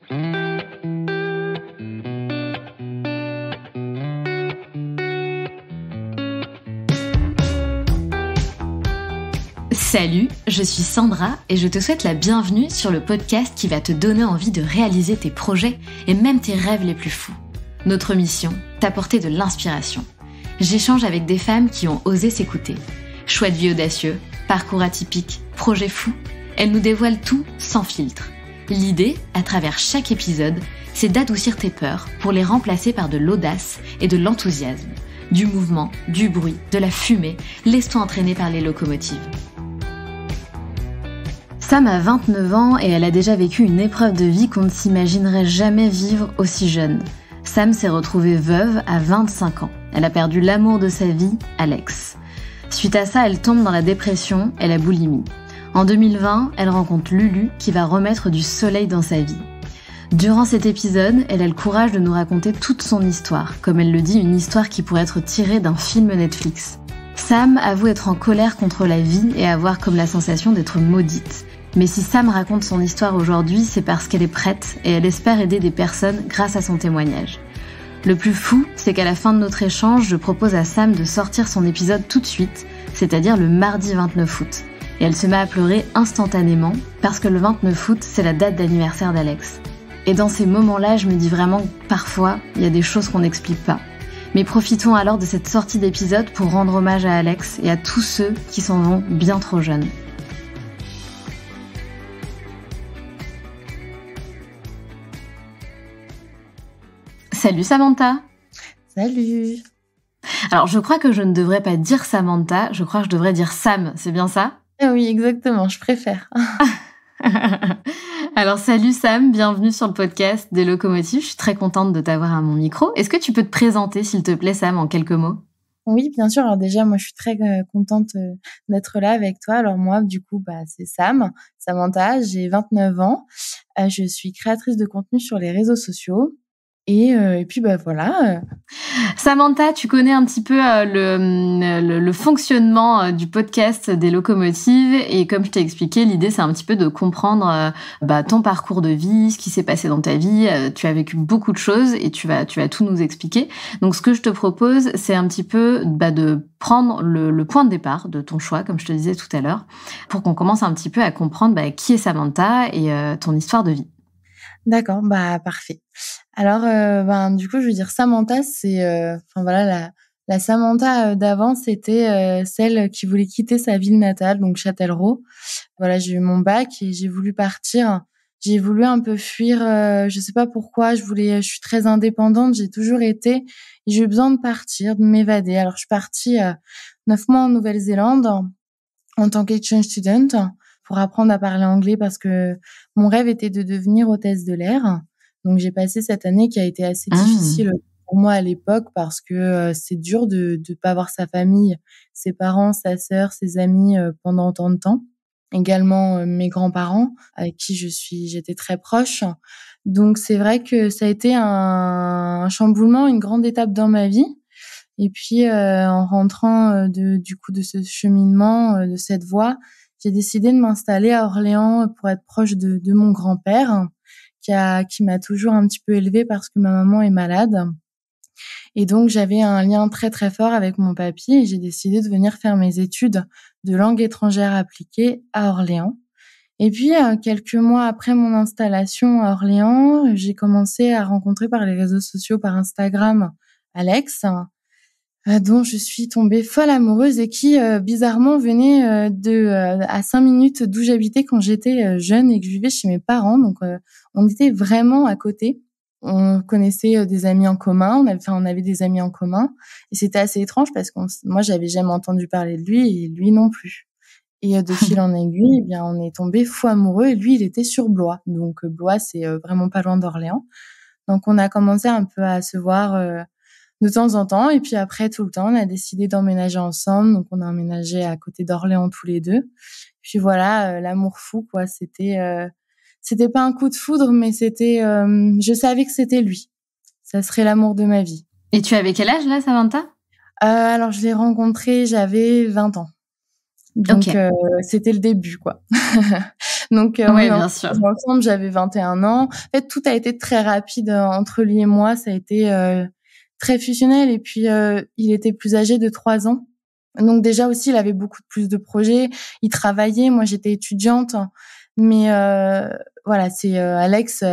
Salut, je suis Sandra et je te souhaite la bienvenue sur le podcast qui va te donner envie de réaliser tes projets et même tes rêves les plus fous. Notre mission, t'apporter de l'inspiration. J'échange avec des femmes qui ont osé s'écouter. Choix de vie audacieux, parcours atypique, projets fous, elles nous dévoilent tout sans filtre. L'idée, à travers chaque épisode, c'est d'adoucir tes peurs pour les remplacer par de l'audace et de l'enthousiasme. Du mouvement, du bruit, de la fumée, laisse-toi entraîner par les locomotives. Sam a 29 ans et elle a déjà vécu une épreuve de vie qu'on ne s'imaginerait jamais vivre aussi jeune. Sam s'est retrouvée veuve à 25 ans. Elle a perdu l'amour de sa vie, Alex. Suite à ça, elle tombe dans la dépression et la boulimie. En 2020, elle rencontre Lulu qui va remettre du soleil dans sa vie. Durant cet épisode, elle a le courage de nous raconter toute son histoire, comme elle le dit, une histoire qui pourrait être tirée d'un film Netflix. Sam avoue être en colère contre la vie et avoir comme la sensation d'être maudite. Mais si Sam raconte son histoire aujourd'hui, c'est parce qu'elle est prête et elle espère aider des personnes grâce à son témoignage. Le plus fou, c'est qu'à la fin de notre échange, je propose à Sam de sortir son épisode tout de suite, c'est-à-dire le mardi 29 août. Et elle se met à pleurer instantanément, parce que le 29 août, c'est la date d'anniversaire d'Alex. Et dans ces moments-là, je me dis vraiment que parfois, il y a des choses qu'on n'explique pas. Mais profitons alors de cette sortie d'épisode pour rendre hommage à Alex et à tous ceux qui s'en vont bien trop jeunes. Salut Samantha. Salut. Alors je crois que je ne devrais pas dire Samantha, je crois que je devrais dire Sam, c'est bien ça ? Ah oui, exactement, je préfère. Alors salut Sam, bienvenue sur le podcast des locomotives, je suis très contente de t'avoir à mon micro. Est-ce que tu peux te présenter s'il te plaît Sam en quelques mots ? Oui, bien sûr. Alors déjà, moi je suis très contente d'être là avec toi. Alors moi, du coup, c'est Samantha, j'ai 29 ans. Je suis créatrice de contenu sur les réseaux sociaux. Et puis voilà. Samantha, tu connais un petit peu le fonctionnement du podcast des locomotives et comme je t'ai expliqué, l'idée c'est un petit peu de comprendre ton parcours de vie, ce qui s'est passé dans ta vie. Tu as vécu beaucoup de choses et tu vas tout nous expliquer. Donc ce que je te propose, c'est un petit peu de prendre le point de départ de ton choix, comme je te disais tout à l'heure, pour qu'on commence un petit peu à comprendre qui est Samantha et ton histoire de vie. D'accord, parfait. Alors, du coup, je veux dire Samantha, c'est, la Samantha d'avant, c'était celle qui voulait quitter sa ville natale, donc Châtellerault. Voilà, j'ai eu mon bac et j'ai voulu partir. J'ai voulu un peu fuir. Je sais pas pourquoi. Je suis très indépendante. J'ai toujours été. Et j'ai eu besoin de partir, de m'évader. Alors, je suis partie 9 mois en Nouvelle-Zélande en tant qu'exchange student pour apprendre à parler anglais parce que mon rêve était de devenir hôtesse de l'air. Donc, j'ai passé cette année qui a été assez difficile pour moi à l'époque parce que c'est dur de pas voir sa famille, ses parents, sa sœur, ses amis pendant autant de temps. Également mes grands-parents avec qui j'étais très proche. Donc, c'est vrai que ça a été un chamboulement, une grande étape dans ma vie. Et puis, en rentrant de ce cheminement, de cette voie, j'ai décidé de m'installer à Orléans pour être proche de mon grand-père qui m'a toujours un petit peu élevée parce que ma maman est malade. Et donc, j'avais un lien très, très fort avec mon papy et j'ai décidé de venir faire mes études de langue étrangère appliquée à Orléans. Et puis, quelques mois après mon installation à Orléans, j'ai commencé à rencontrer par les réseaux sociaux, par Instagram, Alex, dont je suis tombée folle amoureuse et qui, bizarrement, venait à 5 minutes d'où j'habitais quand j'étais jeune et que je vivais chez mes parents. Donc, on était vraiment à côté. On connaissait des amis en commun, on avait des amis en commun. Et c'était assez étrange parce que moi, j'avais jamais entendu parler de lui et lui non plus. Et de fil en aiguille, eh bien, on est tombé fou amoureux et lui, il était sur Blois. Donc, Blois, c'est vraiment pas loin d'Orléans. Donc, on a commencé un peu à se voir de temps en temps. Et puis après, tout le temps, on a décidé d'emménager ensemble. Donc, on a emménagé à côté d'Orléans tous les deux. Puis voilà, l'amour fou, quoi. C'était pas un coup de foudre, mais je savais que c'était lui. Ça serait l'amour de ma vie. Et tu avais quel âge là, Samantha ? Alors, je l'ai rencontré, j'avais 20 ans. Donc, c'était le début, quoi. Donc, Oui, bien sûr. ensemble, j'avais 21 ans. En fait, tout a été très rapide entre lui et moi. Ça a été très fusionnel. Et puis, il était plus âgé de 3 ans. Donc déjà aussi, il avait beaucoup plus de projets. Il travaillait. Moi, j'étais étudiante. Mais voilà, c'est Alex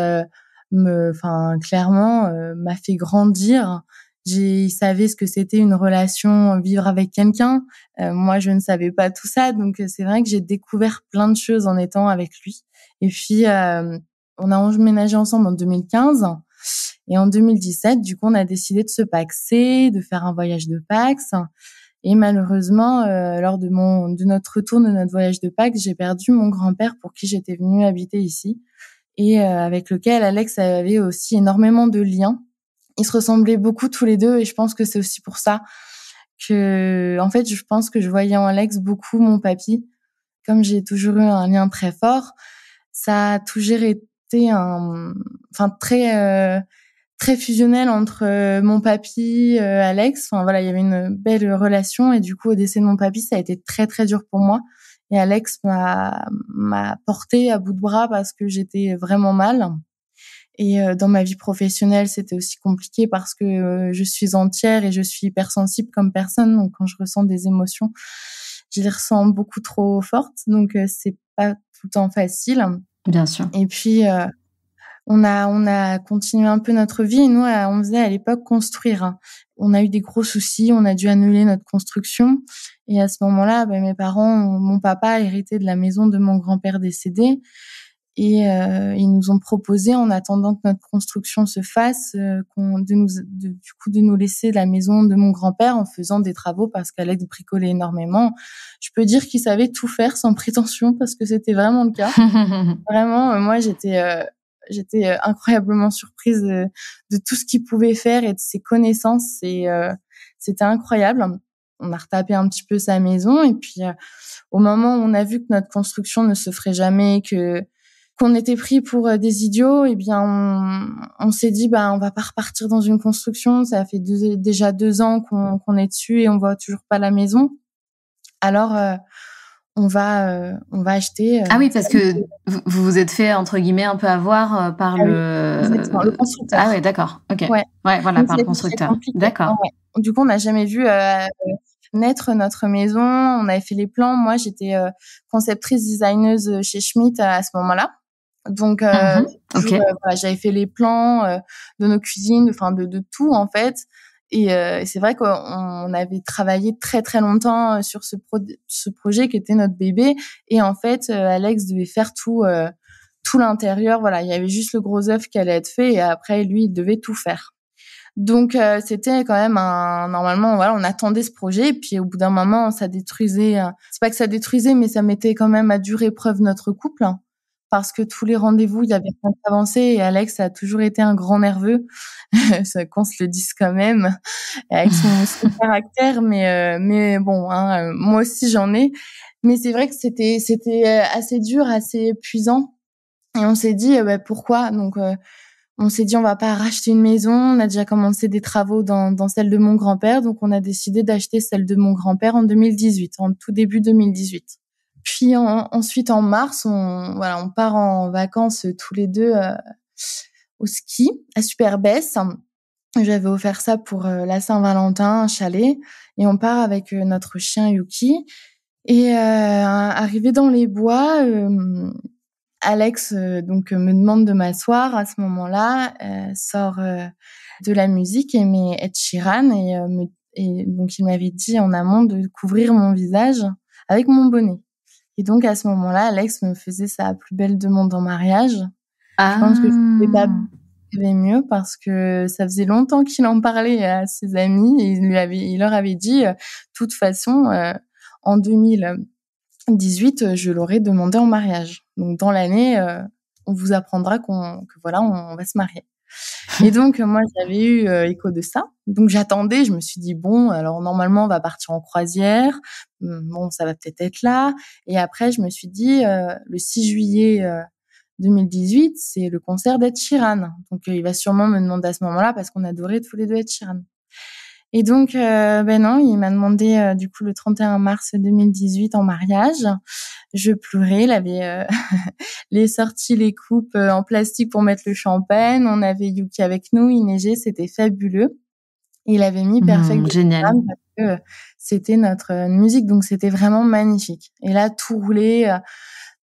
clairement m'a fait grandir. Il savait ce que c'était une relation, vivre avec quelqu'un. Moi, je ne savais pas tout ça, donc c'est vrai que j'ai découvert plein de choses en étant avec lui. Et puis, on a emménagé ensemble en 2015 et en 2017, du coup, on a décidé de se paxer, de faire un voyage de Pax. Et malheureusement, lors de notre retour de notre voyage de Pâques, j'ai perdu mon grand-père pour qui j'étais venue habiter ici et avec lequel Alex avait aussi énormément de liens. Ils se ressemblaient beaucoup tous les deux et je pense que c'est aussi pour ça que, en fait, je pense que je voyais en Alex beaucoup mon papy. Comme j'ai toujours eu un lien très fort, ça a toujours été très fusionnel entre mon papy, Alex. Enfin voilà, il y avait une belle relation et du coup, au décès de mon papy, ça a été très très dur pour moi. Et Alex m'a portée à bout de bras parce que j'étais vraiment mal. Et dans ma vie professionnelle, c'était aussi compliqué parce que je suis entière et je suis hypersensible comme personne. Donc quand je ressens des émotions, je les ressens beaucoup trop fortes. Donc c'est pas tout le temps facile. Bien sûr. Et puis on a continué un peu notre vie et nous, on faisait à l'époque construire, hein. On a eu des gros soucis, on a dû annuler notre construction et à ce moment-là, mon papa a hérité de la maison de mon grand-père décédé et ils nous ont proposé, en attendant que notre construction se fasse, de nous laisser la maison de mon grand-père en faisant des travaux parce qu'Alex bricolait énormément. Je peux dire qu'il savait tout faire sans prétention parce que c'était vraiment le cas. Vraiment, moi j'étais incroyablement surprise de tout ce qu'il pouvait faire et de ses connaissances. Et c'était incroyable. On a retapé un petit peu sa maison et puis au moment où on a vu que notre construction ne se ferait jamais, qu'on était pris pour des idiots, et bien on s'est dit on va pas repartir dans une construction. Ça fait déjà 2 ans qu'on est dessus et on voit toujours pas la maison. Alors on va acheter. Ah oui, parce que vous vous êtes fait entre guillemets un peu avoir par Ah oui, exactement, le constructeur. Ah ouais, d'accord. OK. Ouais. Ouais, voilà, Donc par ça a le été très constructeur. compliqué. D'accord. Ouais. Du coup, on n'a jamais vu naître notre maison. On avait fait les plans. Moi, j'étais conceptrice designeuse chez Schmitt à ce moment-là. Donc toujours, OK. voilà, j'avais fait les plans de nos cuisines, enfin de tout en fait. Et c'est vrai qu'on avait travaillé très très longtemps sur ce projet qui était notre bébé. Et en fait, Alex devait faire tout l'intérieur. Voilà, il y avait juste le gros œuf qui allait être fait et après lui, il devait tout faire. Donc c'était quand même normalement voilà, on attendait ce projet et puis au bout d'un moment ça détruisait, c'est pas que ça détruisait mais ça mettait quand même à dure épreuve notre couple, hein, parce que tous les rendez-vous, il y avait rien qui avançait et Alex a toujours été un grand nerveux. Ça qu'on se le dise quand même avec son caractère mais bon hein, moi aussi j'en ai. Mais c'est vrai que c'était assez dur, assez épuisant et on s'est dit pourquoi? Donc on s'est dit on va pas racheter une maison, on a déjà commencé des travaux dans celle de mon grand-père, donc on a décidé d'acheter celle de mon grand-père en 2018, en tout début 2018. Puis ensuite en mars, on part en vacances tous les deux au ski à Superbès. J'avais offert ça pour la Saint-Valentin, un chalet, et on part avec notre chien Yuki. Et arrivé dans les bois, Alex me demande de m'asseoir. À ce moment-là, sort de la musique et met Ed Sheeran et donc il m'avait dit en amont de couvrir mon visage avec mon bonnet. Et donc à ce moment-là, Alex me faisait sa plus belle demande en mariage. Je pense que je ne pouvais pas rêver mieux parce que ça faisait longtemps qu'il en parlait à ses amis et il leur avait dit de toute façon en 2018, je l'aurais demandé en mariage. Donc dans l'année, on vous apprendra que voilà, on va se marier. Et donc moi j'avais eu écho de ça. Donc j'attendais, je me suis dit bon, alors normalement on va partir en croisière. Bon, ça va peut-être être là. Et après je me suis dit le 6 juillet 2018, c'est le concert d'Ed Sheeran. Donc il va sûrement me demander à ce moment-là parce qu'on adorait tous les deux Ed Sheeran. Et donc, non, il m'a demandé, du coup, le 31 mars 2018 en mariage. Je pleurais. Il avait sorti les coupes en plastique pour mettre le champagne. On avait Yuki avec nous. Il neigeait. C'était fabuleux. Il avait mis Perfect de Génial. Suzanne parce que c'était notre musique. Donc, c'était vraiment magnifique. Et là, tout roulait.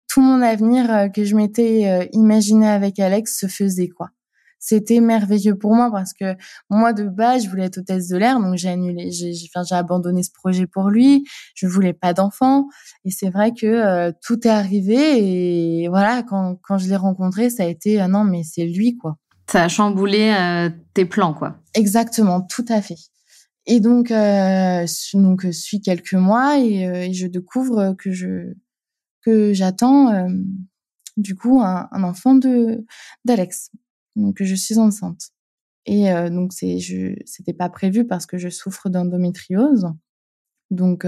Tout mon avenir que je m'étais imaginé avec Alex se faisait, quoi. C'était merveilleux pour moi parce que moi, de base, je voulais être hôtesse de l'air, donc j'ai abandonné ce projet pour lui. Je voulais pas d'enfant. Et c'est vrai que tout est arrivé et voilà, quand je l'ai rencontré, ça a été, non, mais c'est lui, quoi. Ça a chamboulé tes plans, quoi. Exactement, tout à fait. Et donc, suit quelques mois et je découvre que j'attends du coup un enfant d'Alex. Donc je suis enceinte. Et donc c'était pas prévu parce que je souffre d'endométriose. Donc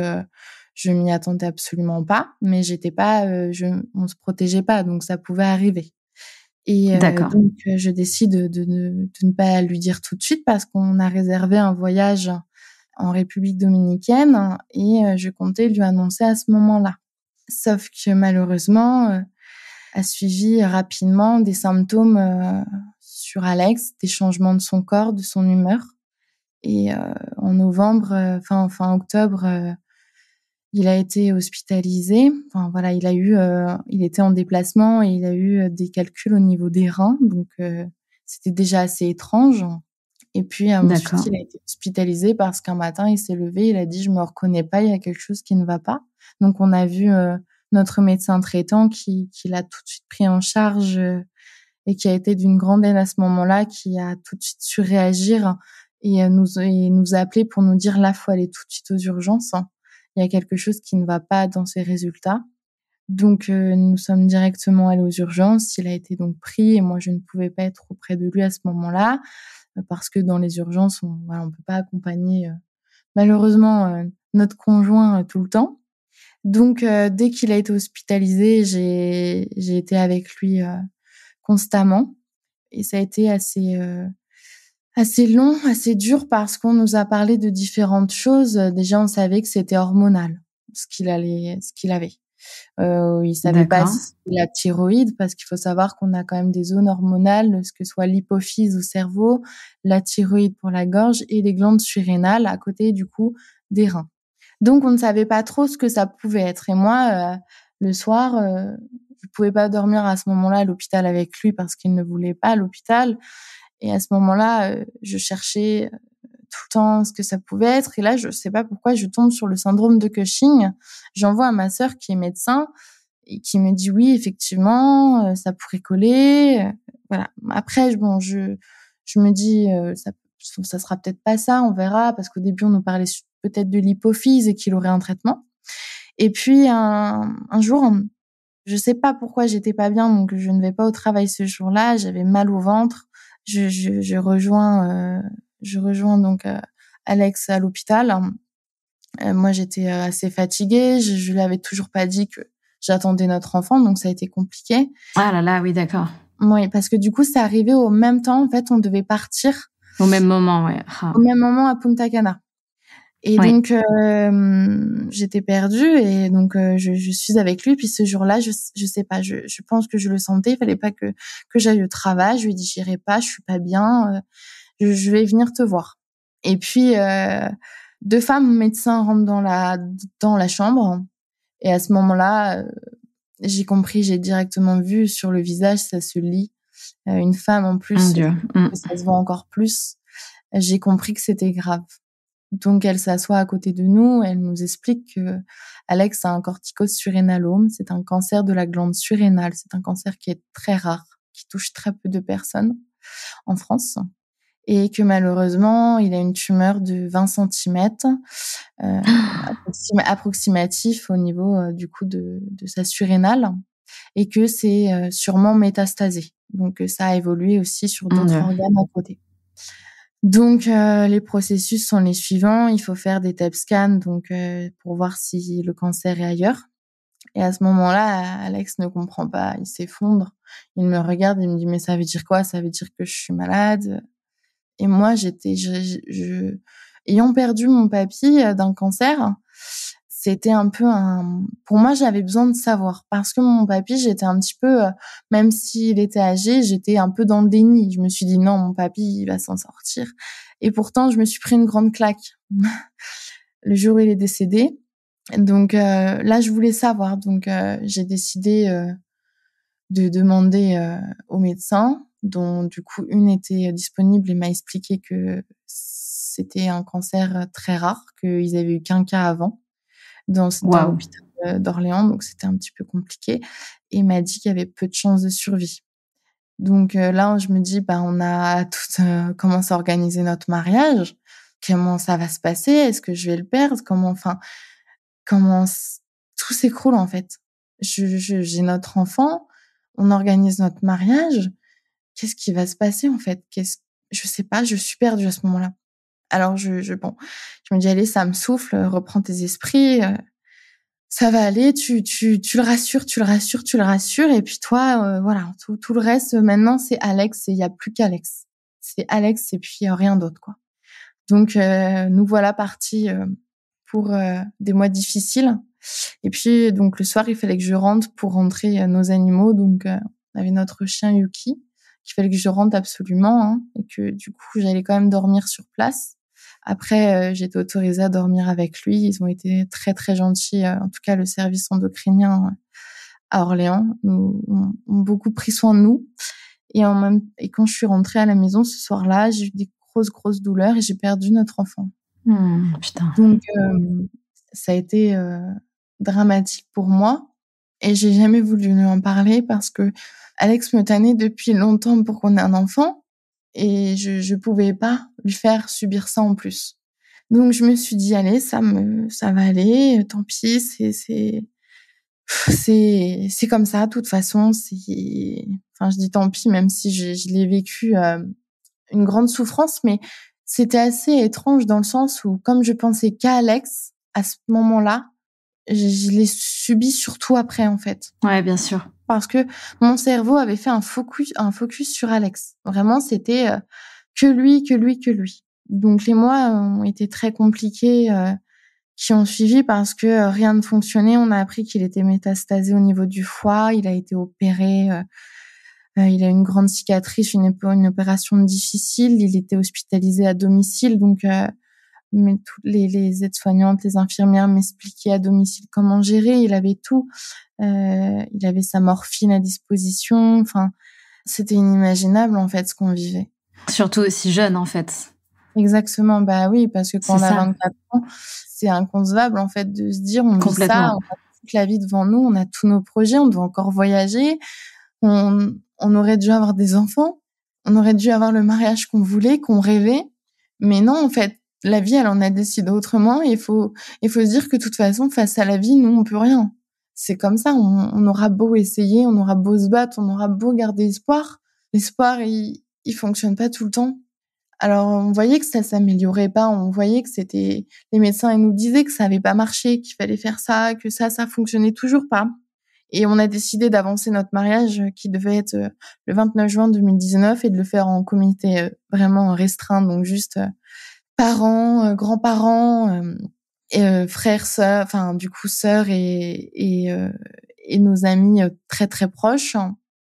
je m'y attendais absolument pas, mais j'étais pas on se protégeait pas, donc ça pouvait arriver. Et D'accord. donc je décide de ne pas lui dire tout de suite parce qu'on a réservé un voyage en République dominicaine et je comptais lui annoncer à ce moment-là. Sauf que malheureusement, a suivi rapidement des symptômes sur Alex, des changements de son corps, de son humeur. Et en novembre, fin octobre, il a été hospitalisé. Enfin voilà, il était en déplacement et il a eu des calculs au niveau des reins, donc c'était déjà assez étrange. Et puis ensuite, D'accord. il a été hospitalisé parce qu'un matin, il s'est levé, il a dit: «Je me reconnais pas, il y a quelque chose qui ne va pas». Donc on a vu notre médecin traitant qui l'a tout de suite pris en charge et qui a été d'une grande aide à ce moment-là, qui a tout de suite su réagir et nous a appelés pour nous dire: «Là, faut aller tout de suite aux urgences, hein. Il y a quelque chose qui ne va pas dans ses résultats». Donc nous sommes directement allés aux urgences. Il a été donc pris et moi, je ne pouvais pas être auprès de lui à ce moment-là, parce que dans les urgences, on peut pas accompagner, malheureusement, notre conjoint, tout le temps. Donc dès qu'il a été hospitalisé, j'ai été avec lui, constamment et ça a été assez long, assez dur parce qu'on nous a parlé de différentes choses. Déjà, on savait que c'était hormonal, ce qu'il avait. Il savait pas D'accord. si c'était la thyroïde parce qu'il faut savoir qu'on a quand même des zones hormonales, ce que soit l'hypophyse au cerveau, la thyroïde pour la gorge et les glandes surrénales à côté, du coup, des reins. Donc on ne savait pas trop ce que ça pouvait être et moi, le soir, je pouvais pas dormir à ce moment-là à l'hôpital avec lui parce qu'il ne voulait pas à l'hôpital et à ce moment-là, je cherchais, tout le temps ce que ça pouvait être et là, je sais pas pourquoi je tombe sur le syndrome de Cushing. J'envoie à ma sœur qui est médecin et qui me dit: «Oui, effectivement, ça pourrait coller», voilà. Après je me dis, «Ça sera peut-être pas ça, on verra», parce qu'au début, on nous parlait peut-être de l'hypophyse et qu'il aurait un traitement. Et puis un jour, je sais pas pourquoi j'étais pas bien, donc je ne vais pas au travail ce jour-là, j'avais mal au ventre. Je rejoins donc Alex à l'hôpital. Moi, j'étais assez fatiguée, je lui avais toujours pas dit que j'attendais notre enfant, donc ça a été compliqué. Ah là là, oui, d'accord. Oui, parce que du coup, c'est arrivé au même temps. En fait, on devait partir Au même moment, ouais. au même moment à Punta Cana. Et Oui. donc, j'étais perdue et donc je suis avec lui. Puis ce jour-là, je sais pas, je pense que je le sentais. Il fallait pas que j'aille au travail. Je lui ai dit: «J'irai pas, je suis pas bien, je vais venir te voir». Et puis 2 femmes médecins rentrent dans la chambre et à ce moment-là, j'ai compris, j'ai directement vu sur le visage, ça se lit. Une femme en Mon plus, Dieu. ça se voit encore plus. J'ai compris que c'était grave. Donc elle s'assoit à côté de nous, elle nous explique que Alex a un corticosurrénalome, c'est un cancer de la glande surrénale, c'est un cancer qui est très rare, qui touche très peu de personnes en France et que malheureusement, il a une tumeur de 20 centimètres, approximatif au niveau, du coup de sa surrénale et que c'est, sûrement métastasé. Donc ça a évolué aussi sur Mon d'autres Dieu. organes à côté. Donc les processus sont les suivants. Il faut faire des TEP scans donc pour voir si le cancer est ailleurs et à ce moment-là, Alex ne comprend pas, il s'effondre. Il me regarde, il me dit: «Mais ça veut dire quoi? Ça veut dire que je suis malade?» Et moi, j'étais Ayant perdu mon papy d'un cancer, c'était un peu pour moi, j'avais besoin de savoir parce que mon papy, j'étais un petit peu, même s'il était âgé, j'étais un peu dans le déni. Je me suis dit: «Non, mon papy, il va s'en sortir» et pourtant, je me suis pris une grande claque le jour où il est décédé. Donc là, je voulais savoir. Donc j'ai décidé de demander aux médecins, dont du coup une était disponible et m'a expliqué que c'était un cancer très rare, qu'ils avaient eu qu'un cas avant dans Waouh. l'hôpital d'Orléans, donc c'était un petit peu compliqué. Et il m'a dit qu'il y avait peu de chances de survie. Donc là, je me dis, bah, on a tout commencé à organiser notre mariage. Comment ça va se passer? Est-ce que je vais le perdre? Comment tout s'écroule en fait. J'ai notre enfant, on organise notre mariage. Qu'est-ce qui va se passer en fait? Je sais pas, je suis perdue à ce moment-là. Alors bon, je me dis: «Allez, ça me souffle, reprends tes esprits, ça va aller, tu le rassures, tu le rassures, tu le rassures et puis toi, voilà, tout le reste maintenant c'est Alex et il y a plus qu'Alex. C'est Alex et puis rien d'autre, quoi». Donc nous voilà partis, pour, des mois difficiles et puis donc le soir, il fallait que je rentre pour rentrer, nos animaux donc on avait notre chien Yuki, qu'il fallait que je rentre absolument, hein et que du coup, j'allais quand même dormir sur place. Après, j'étais autorisée à dormir avec lui. Ils ont été très, très gentils, en tout cas le service endocrinien à Orléans, ont beaucoup pris soin de nous et quand je suis rentrée à la maison ce soir-là, j'ai eu des grosses, grosses douleurs et j'ai perdu notre enfant. Putain. Donc ça a été, dramatique pour moi et j'ai jamais voulu lui en parler parce que Alex me tannait depuis longtemps pour qu'on ait un enfant et je pouvais pas lui faire subir ça en plus. Donc je me suis dit: «Allez, ça va aller, tant pis, c'est comme ça, de toute façon, enfin, je dis tant pis, même si je l'ai vécu, une grande souffrance, mais c'était assez étrange dans le sens où comme je pensais qu'à Alex, à ce moment-là, je l'ai subi surtout après, en fait. Ouais, bien sûr. Parce que mon cerveau avait fait un focus sur Alex. Vraiment, c'était, que lui, que lui, que lui. Donc les mois ont été très compliqués, qui ont suivi parce que, rien ne fonctionnait. On a appris qu'il était métastasé au niveau du foie. Il a été opéré, il a une grande cicatrice, une opération difficile. Il était hospitalisé à domicile donc mais toutes les aides-soignantes, les infirmières m'expliquaient à domicile comment gérer. Il avait tout. Il avait sa morphine à disposition. Enfin, c'était inimaginable, en fait, ce qu'on vivait. Surtout aussi jeune, en fait. Exactement. Bah oui, parce que quand C'est on a ça. 24 ans, c'est inconcevable, en fait, de se dire, on vit ça, Complètement. on a toute la vie devant nous, on a tous nos projets, on doit encore voyager. On aurait dû avoir des enfants. On aurait dû avoir le mariage qu'on voulait, qu'on rêvait. Mais non, en fait, la vie, elle en a décidé autrement. Et il faut se dire que de toute façon, face à la vie, nous, on peut rien. C'est comme ça. On aura beau essayer, on aura beau se battre, on aura beau garder espoir. L'espoir, il fonctionne pas tout le temps. Alors, on voyait que ça s'améliorait pas. On voyait que les médecins, ils nous disaient que ça avait pas marché, qu'il fallait faire ça, que ça fonctionnait toujours pas. Et on a décidé d'avancer notre mariage qui devait être le 29 juin 2019 et de le faire en comité vraiment restreint, donc juste parents, grands-parents, frères, sœurs, enfin du coup sœurs et nos amis très très proches.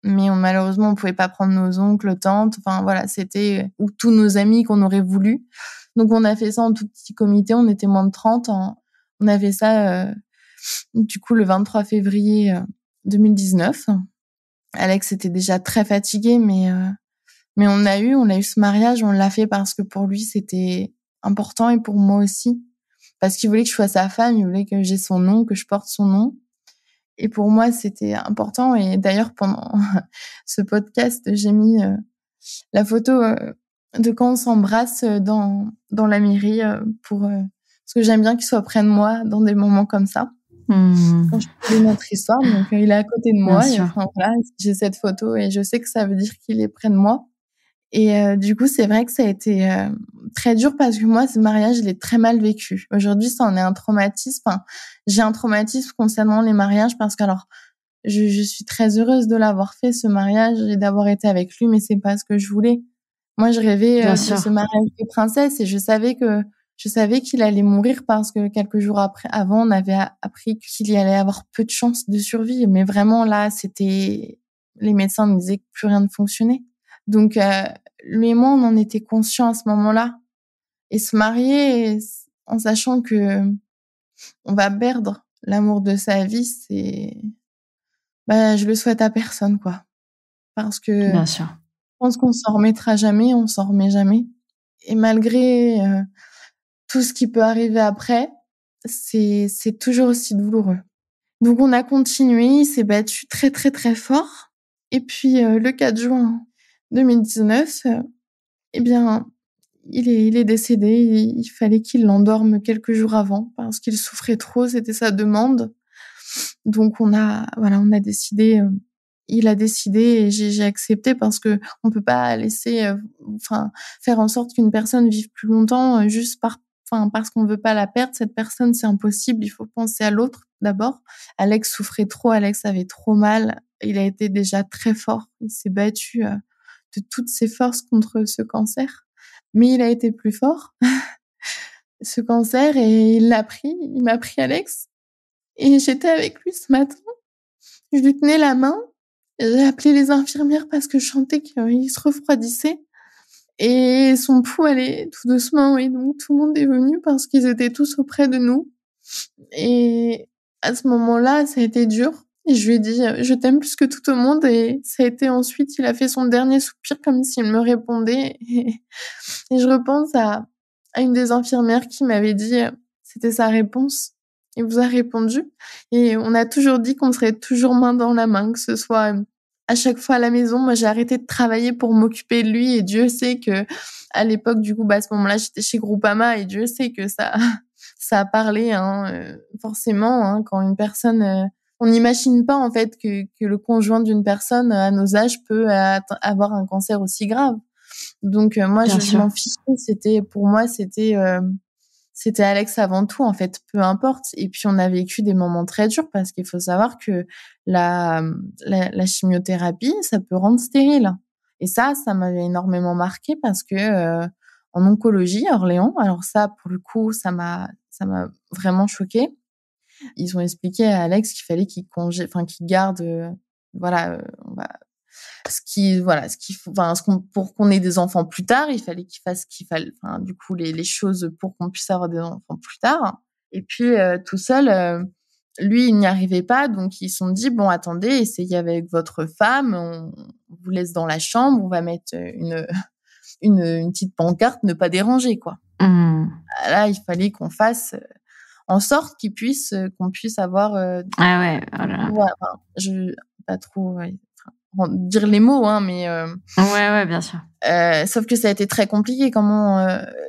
Mais malheureusement, on pouvait pas prendre nos oncles, tantes. Enfin voilà, c'était ou tous nos amis qu'on aurait voulu. Donc on a fait ça en tout petit comité. On était moins de 30. On a fait ça du coup le 23 février 2019. Alex était déjà très fatigué, mais on a eu ce mariage. On l'a fait parce que pour lui c'était important et pour moi aussi, parce qu'il voulait que je sois sa femme. Il voulait que j'ai son nom, que je porte son nom. Et pour moi, c'était important. Et d'ailleurs, pendant ce podcast, j'ai mis la photo de quand on s'embrasse dans la mairie parce que j'aime bien qu'il soit près de moi dans des moments comme ça. Quand je fais notre histoire, donc il est à côté de moi. Et enfin, voilà, j'ai cette photo et je sais que ça veut dire qu'il est près de moi. Et du coup, c'est vrai que ça a été très dur parce que moi, ce mariage, je l'ai très mal vécu. Aujourd'hui, ça en est un traumatisme. Enfin, j'ai un traumatisme concernant les mariages parce que alors, je suis très heureuse de l'avoir fait, ce mariage, et d'avoir été avec lui, mais c'est pas ce que je voulais. Moi, je rêvais de ce mariage de princesse et je savais que Je savais qu'il allait mourir parce que quelques jours avant, on avait appris qu'il y allait avoir peu de chances de survie. Mais vraiment, là, les médecins nous disaient que plus rien ne fonctionnait. Donc, lui et moi, on en était conscients à ce moment-là. Et se marier en sachant que on va perdre l'amour de sa vie, je le souhaite à personne, quoi. Parce que Bien je sûr. pense qu'on s'en remettra jamais, on s'en remet jamais. Et malgré tout ce qui peut arriver après, c'est toujours aussi douloureux. Donc on a continué, il s'est battu très, très, très fort. Et puis le 4 juin 2019, eh bien, il est décédé. Il fallait qu'il l'endorme quelques jours avant parce qu'il souffrait trop, c'était sa demande. Donc on a décidé, il a décidé et j'ai accepté parce que on peut pas laisser, faire en sorte qu'une personne vive plus longtemps, juste parce qu'on veut pas la perdre. Cette personne, c'est impossible, il faut penser à l'autre d'abord. Alex souffrait trop, Alex avait trop mal. Il a été déjà très fort. Il s'est battu, de toutes ses forces contre ce cancer, mais il a été plus fort, ce cancer, et il m'a pris Alex et j'étais avec lui ce matin. Je lui tenais la main. J'ai appelé les infirmières parce que je sentais qu'il se refroidissait. Et son pouls allait tout doucement, et donc tout le monde est venu parce qu'ils étaient tous auprès de nous. Et à ce moment-là, ça a été dur. Et je lui ai dit, je t'aime plus que tout au monde. Et ça a été ensuite, il a fait son dernier soupir comme s'il me répondait. Et je repense à une des infirmières qui m'avait dit, c'était sa réponse. Il vous a répondu. Et on a toujours dit qu'on serait toujours main dans la main, que ce soit à chaque fois à la maison. Moi, j'ai arrêté de travailler pour m'occuper de lui, et Dieu sait que à l'époque, du coup, à ce moment-là, j'étais chez Groupama, et Dieu sait que ça a parlé, hein, forcément, hein, quand une personne, on n'imagine pas en fait que le conjoint d'une personne à nos âges peut avoir un cancer aussi grave. Donc moi, Bien je sûr. m'en fichais. Pour moi, c'était Alex avant tout, en fait, peu importe. Et puis on a vécu des moments très durs parce qu'il faut savoir que la chimiothérapie, ça peut rendre stérile. Et ça m'avait énormément marqué parce que en oncologie à Orléans, alors ça, pour le coup, ça m'a vraiment choquée. Ils ont expliqué à Alex qu'il fallait qu'il garde, voilà, pour qu'on ait des enfants plus tard, il fallait qu'il fasse du coup les choses pour qu'on puisse avoir des enfants plus tard. Et puis tout seul, lui, il n'y arrivait pas, donc ils se sont dit, bon, attendez, essayez avec votre femme, on vous laisse dans la chambre, on va mettre une petite pancarte, ne pas déranger, quoi. Mmh. Là, il fallait qu'on fasse en sorte qu'on puisse avoir, Ah ouais, oh là là. voilà, je pas trop, ouais, dire les mots, hein, mais Ouais, bien sûr. sauf que ça a été très compliqué.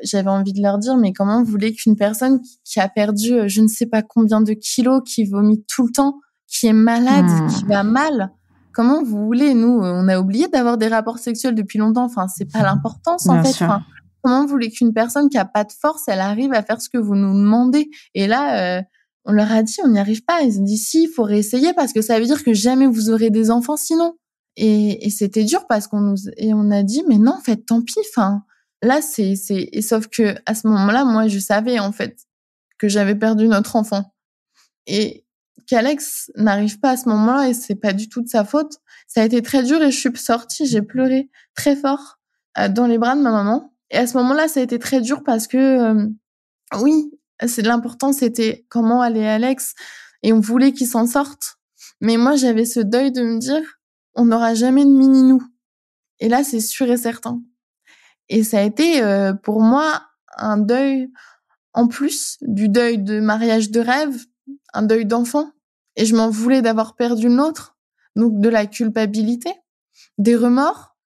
J'avais envie de leur dire, mais comment vous voulez qu'une personne qui a perdu je ne sais pas combien de kilos, qui vomit tout le temps, qui est malade, qui va mal, comment vous voulez, nous, on a oublié d'avoir des rapports sexuels depuis longtemps. Enfin, c'est pas l'importance, en Bien fait. sûr. Enfin, comment vous voulez qu'une personne qui a pas de force, elle arrive à faire ce que vous nous demandez? Et là, on leur a dit, on n'y arrive pas. Ils ont dit, si, il faut réessayer parce que ça veut dire que jamais vous aurez des enfants sinon. Et c'était dur parce on a dit, mais non, en fait, tant pis. Enfin, là, et sauf que à ce moment-là, moi, je savais, en fait, que j'avais perdu notre enfant et qu'Alex n'arrive pas à ce moment-là, et c'est pas du tout de sa faute. Ça a été très dur et je suis sortie, j'ai pleuré très fort, dans les bras de ma maman. Et à ce moment-là, ça a été très dur parce que, oui, l'important, c'était comment allait Alex, et on voulait qu'il s'en sorte. Mais moi, j'avais ce deuil de me dire, on n'aura jamais de mini-nous. Et là, c'est sûr et certain. Et ça a été, pour moi, un deuil en plus du deuil de mariage de rêve, un deuil d'enfant. Et je m'en voulais d'avoir perdu l'autre. Donc de la culpabilité, des remords.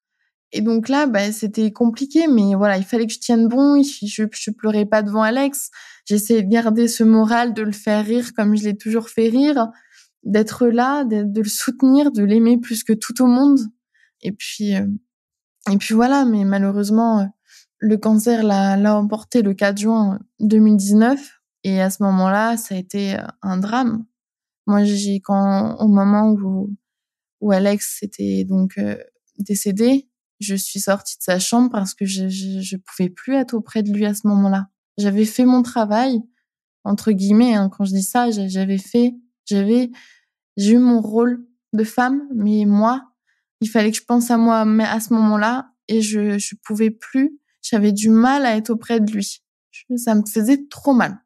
Et donc là, c'était compliqué, mais voilà, il fallait que je tienne bon. Je pleurais pas devant Alex. J'essayais de garder ce moral, de le faire rire comme je l'ai toujours fait rire, d'être là, de le soutenir, de l'aimer plus que tout au monde. Et puis, voilà, mais malheureusement, le cancer l'a emporté le 4 juin 2019, et à ce moment-là, ça a été un drame. Moi, au moment où Alex était donc décédé, je suis sortie de sa chambre parce que je pouvais plus être auprès de lui à ce moment-là. j'avais fait mon travail, entre guillemets, hein, quand je dis ça, j'ai eu mon rôle de femme, mais moi, il fallait que je pense à moi mais à ce moment-là et je pouvais plus. J'avais du mal à être auprès de lui. Ça me faisait trop mal.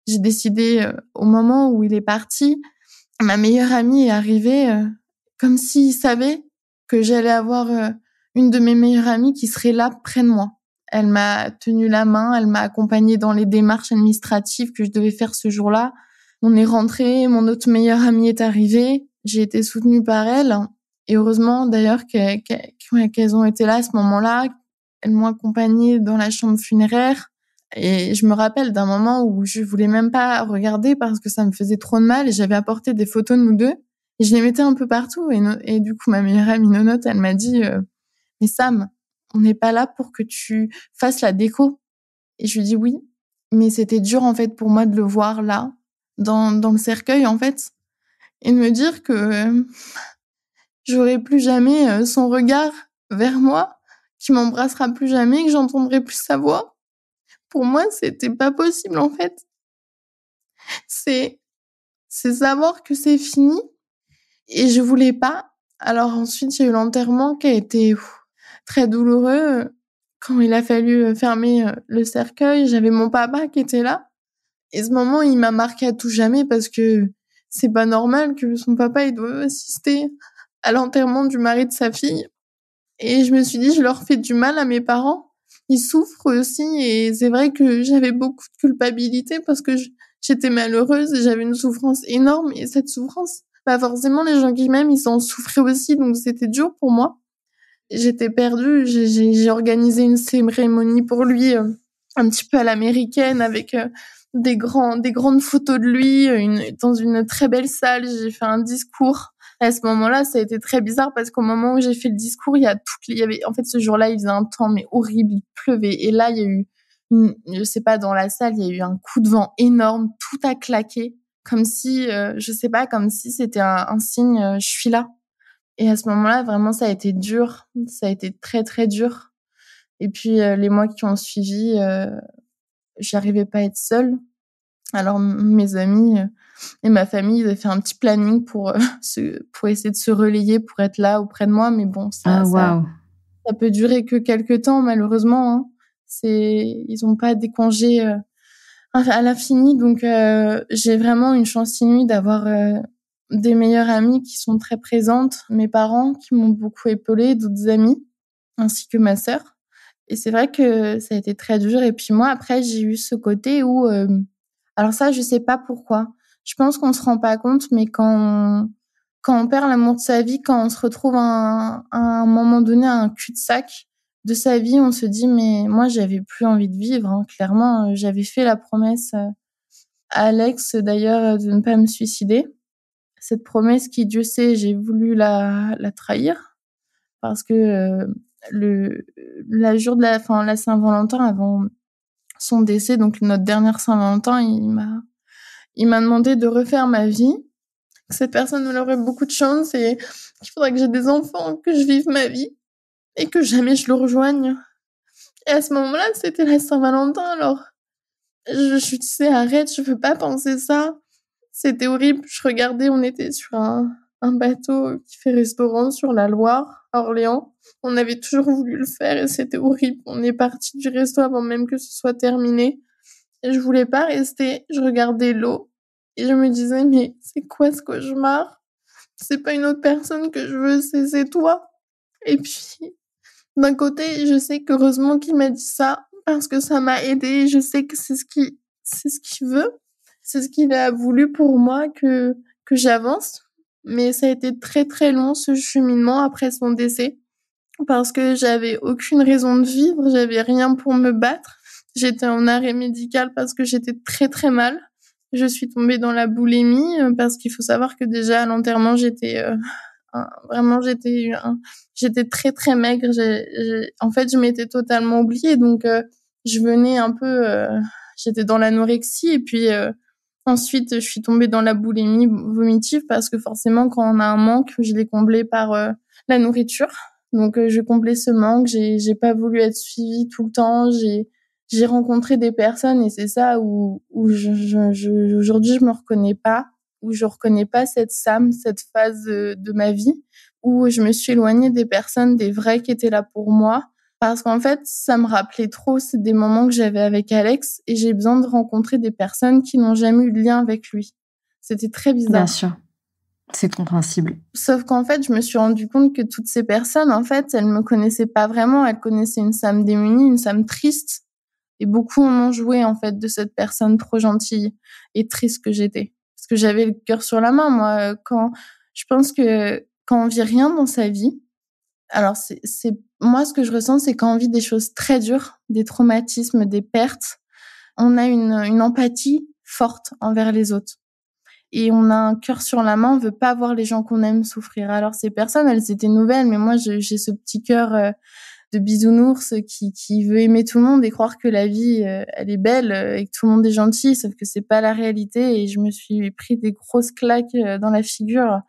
J'ai décidé, au moment où il est parti, ma meilleure amie est arrivée, comme s'il savait que j'allais avoir, une de mes meilleures amies qui serait là près de moi. Elle m'a tenu la main, elle m'a accompagnée dans les démarches administratives que je devais faire ce jour-là. On est rentrés, mon autre meilleure amie est arrivée, j'ai été soutenue par elle et heureusement d'ailleurs qu'elles ont été là à ce moment-là. Elles m'ont accompagnée dans la chambre funéraire et je me rappelle d'un moment où je voulais même pas regarder parce que ça me faisait trop de mal et j'avais apporté des photos de nous deux et je les mettais un peu partout et du coup ma meilleure amie Nonote, elle m'a dit mais Sam, on n'est pas là pour que tu fasses la déco. Et je lui dis oui, mais c'était dur en fait pour moi de le voir là, dans le cercueil en fait, et de me dire que j'aurai plus jamais son regard vers moi, qu'il m'embrassera plus jamais, que j'entendrai plus sa voix. Pour moi, c'était pas possible en fait. C'est c'est savoir que c'est fini et je voulais pas. Alors ensuite, il y a eu l'enterrement qui a été très douloureux. Quand il a fallu fermer le cercueil, j'avais mon papa qui était là. Et ce moment, il m'a marqué à tout jamais parce que c'est pas normal que son papa, il doive assister à l'enterrement du mari de sa fille. Et je me suis dit, je leur fais du mal à mes parents. Ils souffrent aussi et c'est vrai que j'avais beaucoup de culpabilité parce que j'étais malheureuse et j'avais une souffrance énorme et cette souffrance, bah forcément, les gens qui m'aiment, ils en souffraient aussi, donc c'était dur pour moi. J'étais perdue, j'ai organisé une cérémonie pour lui, un petit peu à l'américaine avec des grandes photos de lui, dans une très belle salle. J'ai fait un discours. À ce moment-là, ça a été très bizarre parce qu'au moment où j'ai fait le discours, il y avait, en fait, ce jour-là, il faisait un temps, mais horrible, il pleuvait. Et là, il y a eu je sais pas, dans la salle, il y a eu un coup de vent énorme, tout a claqué, comme si, je sais pas, comme si c'était un signe, je suis là. Et à ce moment-là, vraiment, ça a été dur. Ça a été très, très dur. Et puis, les mois qui ont suivi, j'arrivais pas à être seule. Alors mes amis et ma famille, ils avaient fait un petit planning pour pour essayer de se relayer, pour être là auprès de moi. Mais bon, Ah waouh! ça peut durer que quelques temps, malheureusement, hein. Ils ont pas des congés à l'infini. Donc, j'ai vraiment une chance inouïe d'avoir des meilleures amies qui sont très présentes, mes parents qui m'ont beaucoup épaulée, d'autres amis, ainsi que ma sœur. Et c'est vrai que ça a été très dur. Et puis moi, après, j'ai eu ce côté où, alors ça, je sais pas pourquoi. Je pense qu'on se rend pas compte, mais quand on perd l'amour de sa vie, quand on se retrouve à un moment donné à un cul-de-sac de sa vie, on se dit mais moi j'avais plus envie de vivre, hein. Clairement, j'avais fait la promesse à Alex d'ailleurs de ne pas me suicider. Cette promesse qui, Dieu sait, j'ai voulu la trahir parce que le jour de la Saint-Valentin avant son décès, donc notre dernière Saint-Valentin, il m'a demandé de refaire ma vie. Cette personne elle aurait beaucoup de chance et qu'il faudrait que j'ai des enfants, que je vive ma vie et que jamais je le rejoigne. Et à ce moment-là, c'était la Saint-Valentin, alors je disais arrête, je veux pas penser ça. C'était horrible. Je regardais, on était sur un bateau qui fait restaurant sur la Loire, à Orléans. On avait toujours voulu le faire et c'était horrible. On est parti du resto avant même que ce soit terminé. Et je voulais pas rester. Je regardais l'eau et je me disais, mais c'est quoi ce cauchemar? C'est pas une autre personne que je veux, c'est toi. Et puis, d'un côté, je sais qu'heureusement qu'il m'a dit ça parce que ça m'a aidée. Je sais que c'est ce qu'il veut. C'est ce qu'il a voulu pour moi que j'avance. Mais ça a été très, très long, ce cheminement après son décès. Parce que j'avais aucune raison de vivre. J'avais rien pour me battre. J'étais en arrêt médical parce que j'étais très, très mal. Je suis tombée dans la boulimie parce qu'il faut savoir que déjà à l'enterrement, vraiment, j'étais très, très maigre. En fait, je m'étais totalement oubliée. Donc, je venais un peu, j'étais dans l'anorexie. Et puis, ensuite, je suis tombée dans la boulimie vomitive parce que forcément, quand on a un manque, je l'ai comblé par la nourriture. Donc, je comblais ce manque. J'ai pas voulu être suivie tout le temps. j'ai rencontré des personnes et c'est ça où aujourd'hui je me reconnais pas, où je reconnais pas cette Sam, cette phase de ma vie, où je me suis éloignée des personnes, des vrais qui étaient là pour moi. Parce qu'en fait, ça me rappelait trop, c'est des moments que j'avais avec Alex et j'ai besoin de rencontrer des personnes qui n'ont jamais eu de lien avec lui. C'était très Bien bizarre. sûr, c'est compréhensible. Sauf qu'en fait, je me suis rendu compte que toutes ces personnes, en fait, elles me connaissaient pas vraiment. Elles connaissaient une Sam démunie, une Sam triste. Et beaucoup en ont joué, en fait, de cette personne trop gentille et triste que j'étais. Parce que j'avais le cœur sur la main, moi. Je pense que quand on vit rien dans sa vie, alors moi, ce que je ressens, c'est quand on vit des choses très dures, des traumatismes, des pertes, on a une empathie forte envers les autres. Et on a un cœur sur la main, on veut pas voir les gens qu'on aime souffrir. Alors ces personnes, elles étaient nouvelles, mais moi j'ai ce petit cœur de bisounours qui veut aimer tout le monde et croire que la vie elle est belle et que tout le monde est gentil, sauf que c'est pas la réalité. Et je me suis pris des grosses claques dans la figure.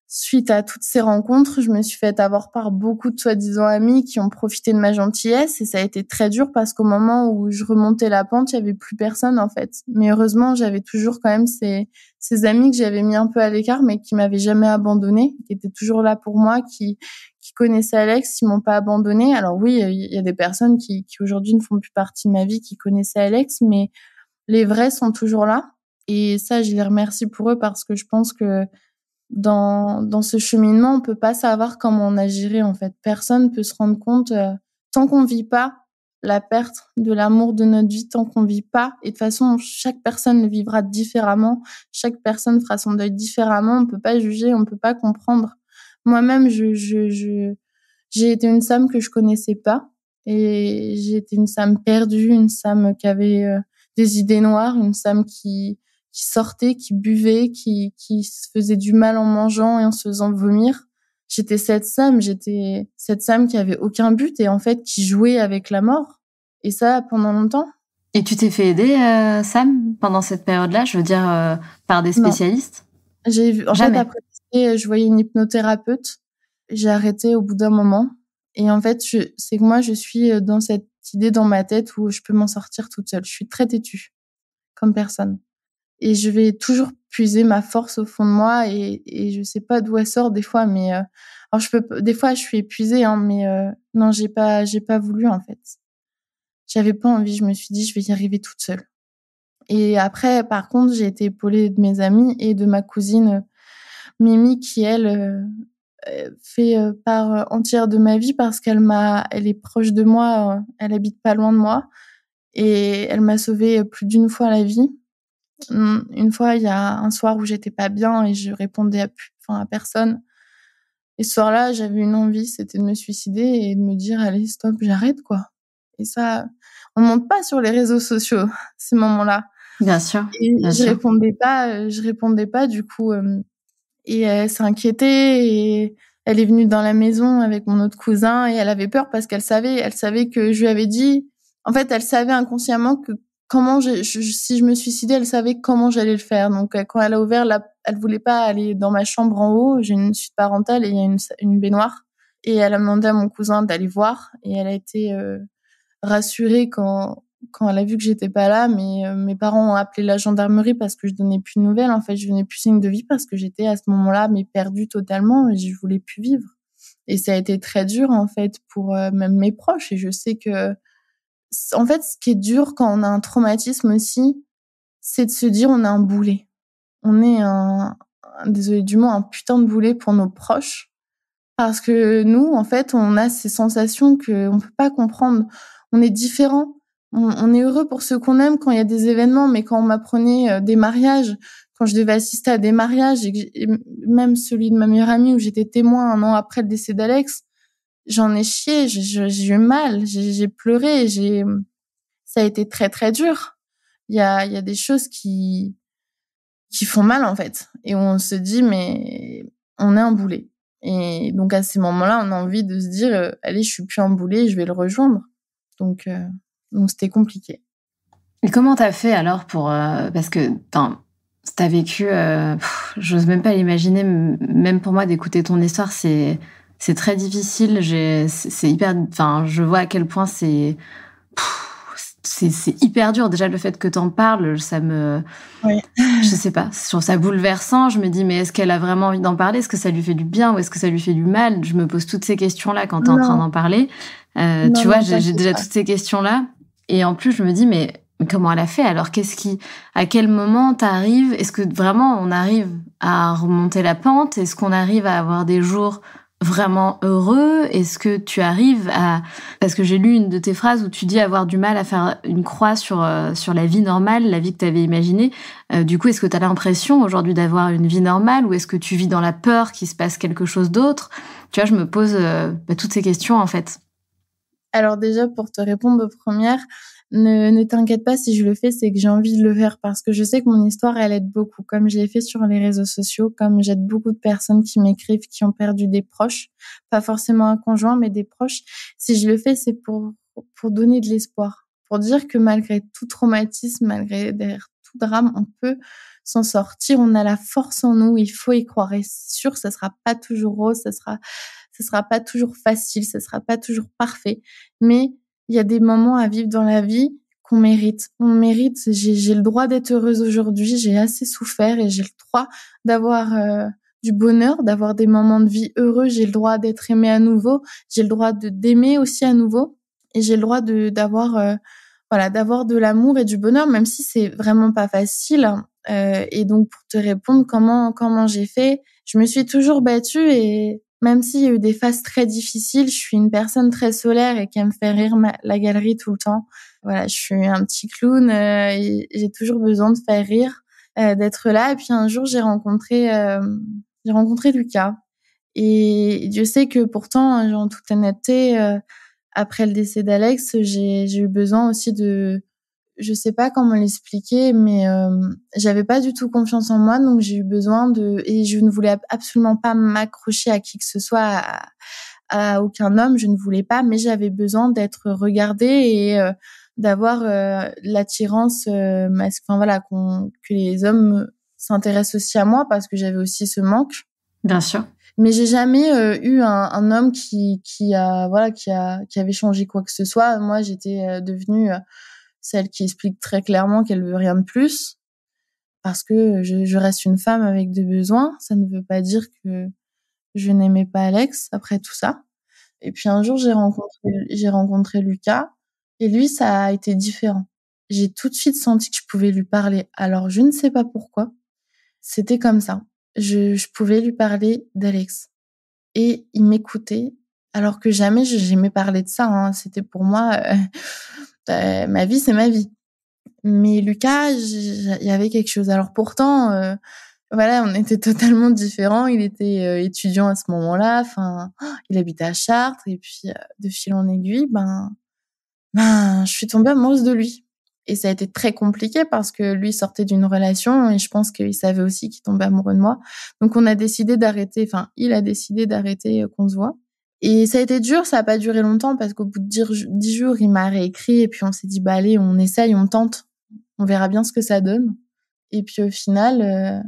Suite à toutes ces rencontres, je me suis fait avoir par beaucoup de soi-disant amis qui ont profité de ma gentillesse et ça a été très dur parce qu'au moment où je remontais la pente, il y avait plus personne en fait. Mais heureusement, j'avais toujours quand même ces amis que j'avais mis un peu à l'écart mais qui m'avaient jamais abandonnée, qui étaient toujours là pour moi, qui connaissaient Alex, ils m'ont pas abandonnée. Alors oui, il y a des personnes qui aujourd'hui ne font plus partie de ma vie qui connaissaient Alex, mais les vrais sont toujours là et ça je les remercie pour eux parce que je pense que dans ce cheminement, on peut pas savoir comment on agirait en fait. Personne peut se rendre compte tant qu'on vit pas la perte de l'amour de notre vie, tant qu'on vit pas. Et de toute façon, chaque personne le vivra différemment. Chaque personne fera son deuil différemment. On peut pas juger, on peut pas comprendre. Moi-même, j'ai été une Sam que je connaissais pas et j'ai été une Sam perdue, une Sam qui avait des idées noires, une Sam qui sortait, qui buvait, qui se faisait du mal en mangeant et en se faisant vomir. J'étais cette Sam qui avait aucun but et en fait qui jouait avec la mort. Et ça pendant longtemps. Et tu t'es fait aider, Sam, pendant cette période-là, je veux dire, par des Non. spécialistes? En Jamais. fait, après, je voyais une hypnothérapeute. J'ai arrêté au bout d'un moment. Et en fait, c'est que moi, je suis dans cette idée dans ma tête où je peux m'en sortir toute seule. Je suis très têtue comme personne. Et je vais toujours puiser ma force au fond de moi et je sais pas d'où elle sort des fois, mais alors des fois je suis épuisée, hein, mais non, j'ai pas voulu en fait. J'avais pas envie. Je me suis dit je vais y arriver toute seule. Et après, par contre, j'ai été épaulée de mes amis et de ma cousine Mimi qui elle fait part entière de ma vie parce elle est proche de moi, elle habite pas loin de moi et elle m'a sauvée plus d'une fois la vie. Une fois, il y a un soir où j'étais pas bien et je répondais à personne. Et ce soir-là, j'avais une envie, c'était de me suicider et de me dire allez stop, j'arrête quoi. Et ça, on monte pas sur les réseaux sociaux ces moments-là. Bien sûr. Et Bien sûr. je répondais pas du coup. Et elle s'est inquiétée et elle est venue dans la maison avec mon autre cousin et elle avait peur parce qu'elle savait que je lui avais dit. En fait, elle savait inconsciemment que si je me suicidais, elle savait comment j'allais le faire. Donc, quand elle a ouvert elle voulait pas aller dans ma chambre en haut. J'ai une suite parentale et il y a une baignoire. Et elle a demandé à mon cousin d'aller voir. Et elle a été rassurée quand elle a vu que j'étais pas là. Mais mes parents ont appelé la gendarmerie parce que je donnais plus de nouvelles. En fait, je donnais plus signe de vie parce que j'étais à ce moment-là mais perdue totalement et je voulais plus vivre. Et ça a été très dur en fait pour même mes proches. Et je sais que en fait, ce qui est dur quand on a un traumatisme aussi, c'est de se dire on a un boulet. On est désolé du mot, un putain de boulet pour nos proches. Parce que nous, en fait, on a ces sensations qu'on peut pas comprendre. On est différents. On est heureux pour ceux qu'on aime quand il y a des événements, mais quand on m'apprenait des mariages, quand je devais assister à des mariages, et même celui de ma meilleure amie où j'étais témoin un an après le décès d'Alex, j'en ai chié, j'ai eu mal, j'ai pleuré, ça a été très très dur. Il y a des choses qui font mal en fait, et on se dit mais on est un boulet. Et donc à ces moments-là, on a envie de se dire allez, je suis plus un boulet, je vais le rejoindre. Donc c'était compliqué. Et comment t'as fait alors pour parce que t'as vécu, j'ose même pas l'imaginer, même pour moi d'écouter ton histoire, c'est très difficile. C'est hyper, je vois à quel point c'est hyper dur. Déjà, le fait que t'en parles, ça me... Oui. Je sais pas, je trouve ça bouleversant. Je me dis, mais est-ce qu'elle a vraiment envie d'en parler? Est-ce que ça lui fait du bien ou est-ce que ça lui fait du mal? Je me pose toutes ces questions-là quand t'es en train Non, d'en parler. non, Tu vois, non, j'ai t'inquiète déjà pas. toutes ces questions-là. Et en plus, je me dis, mais comment elle a fait? Alors, à quel moment t'arrives? Est-ce que vraiment on arrive à remonter la pente? Est-ce qu'on arrive à avoir des jours vraiment heureux? Est-ce que tu arrives à... Parce que j'ai lu une de tes phrases où tu dis avoir du mal à faire une croix sur la vie normale, la vie que tu avais imaginée. Du coup, est-ce que tu as l'impression aujourd'hui d'avoir une vie normale ou est-ce que tu vis dans la peur qu'il se passe quelque chose d'autre? Tu vois, je me pose toutes ces questions en fait. Alors déjà, pour te répondre aux premières, ne t'inquiète pas si je le fais, c'est que j'ai envie de le faire parce que je sais que mon histoire, elle aide beaucoup. Comme je l'ai fait sur les réseaux sociaux, comme j'aide beaucoup de personnes qui m'écrivent, qui ont perdu des proches, pas forcément un conjoint, mais des proches. Si je le fais, c'est pour donner de l'espoir, pour dire que malgré tout traumatisme, malgré derrière tout drame, on peut s'en sortir. On a la force en nous, il faut y croire. Et c'est sûr, ça sera pas toujours rose, ça sera pas toujours facile, ça sera pas toujours parfait, mais il y a des moments à vivre dans la vie qu'on mérite. On mérite. J'ai le droit d'être heureuse aujourd'hui. J'ai assez souffert et j'ai le droit d'avoir du bonheur, d'avoir des moments de vie heureux. J'ai le droit d'être aimée à nouveau. J'ai le droit d'aimer aussi à nouveau. Et j'ai le droit d'avoir voilà, d'avoir de l'amour et du bonheur, même si c'est vraiment pas facile. Et donc pour te répondre, comment j'ai fait, je me suis toujours battue et même s'il y a eu des phases très difficiles, je suis une personne très solaire et qui aime faire rire la galerie tout le temps. Voilà, je suis un petit clown et j'ai toujours besoin de faire rire, d'être là. Et puis un jour, j'ai rencontré Lucas. Et Dieu sait que pourtant, en toute honnêteté, après le décès d'Alex, j'ai eu besoin aussi de... Je sais pas comment l'expliquer, mais j'avais pas du tout confiance en moi, donc j'ai eu besoin de... Et je ne voulais absolument pas m'accrocher à qui que ce soit, à aucun homme, je ne voulais pas, mais j'avais besoin d'être regardée et d'avoir l'attirance enfin voilà, que les hommes s'intéressent aussi à moi parce que j'avais aussi ce manque. Bien sûr. Mais j'ai jamais eu un homme qui avait changé quoi que ce soit. Moi, j'étais devenue celle qui explique très clairement qu'elle veut rien de plus parce que je reste une femme avec des besoins. Ça ne veut pas dire que je n'aimais pas Alex après tout ça. Et puis un jour, j'ai rencontré Lucas et lui, ça a été différent. J'ai tout de suite senti que je pouvais lui parler. Alors, je ne sais pas pourquoi. C'était comme ça. Je pouvais lui parler d'Alex. Et il m'écoutait, alors que jamais j'aimais parler de ça, hein. C'était pour moi, ma vie, c'est ma vie. Mais Lucas, il y avait quelque chose. Alors pourtant, voilà, on était totalement différents. Il était étudiant à ce moment-là. Enfin, il habitait à Chartres. Et puis, de fil en aiguille, je suis tombée amoureuse de lui. Et ça a été très compliqué parce que lui sortait d'une relation et je pense qu'il savait aussi qu'il tombait amoureux de moi. Donc on a décidé d'arrêter, enfin il a décidé d'arrêter qu'on se voit. Et ça a été dur, ça a pas duré longtemps parce qu'au bout de 10 jours, il m'a réécrit et puis on s'est dit bah allez, on essaye, on tente, on verra bien ce que ça donne. Et puis au final,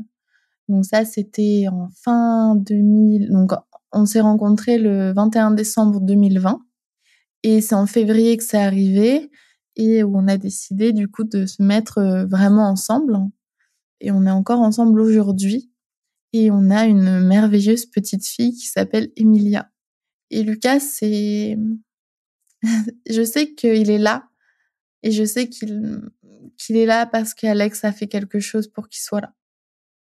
donc ça c'était en fin 2000, donc on s'est rencontrés le 21 décembre 2020 et c'est en février que c'est arrivé. Et où on a décidé du coup de se mettre vraiment ensemble. Et on est encore ensemble aujourd'hui. Et on a une merveilleuse petite fille qui s'appelle Emilia. Et Lucas, je sais qu'il est là. Et je sais qu'il est là parce qu'Alex a fait quelque chose pour qu'il soit là.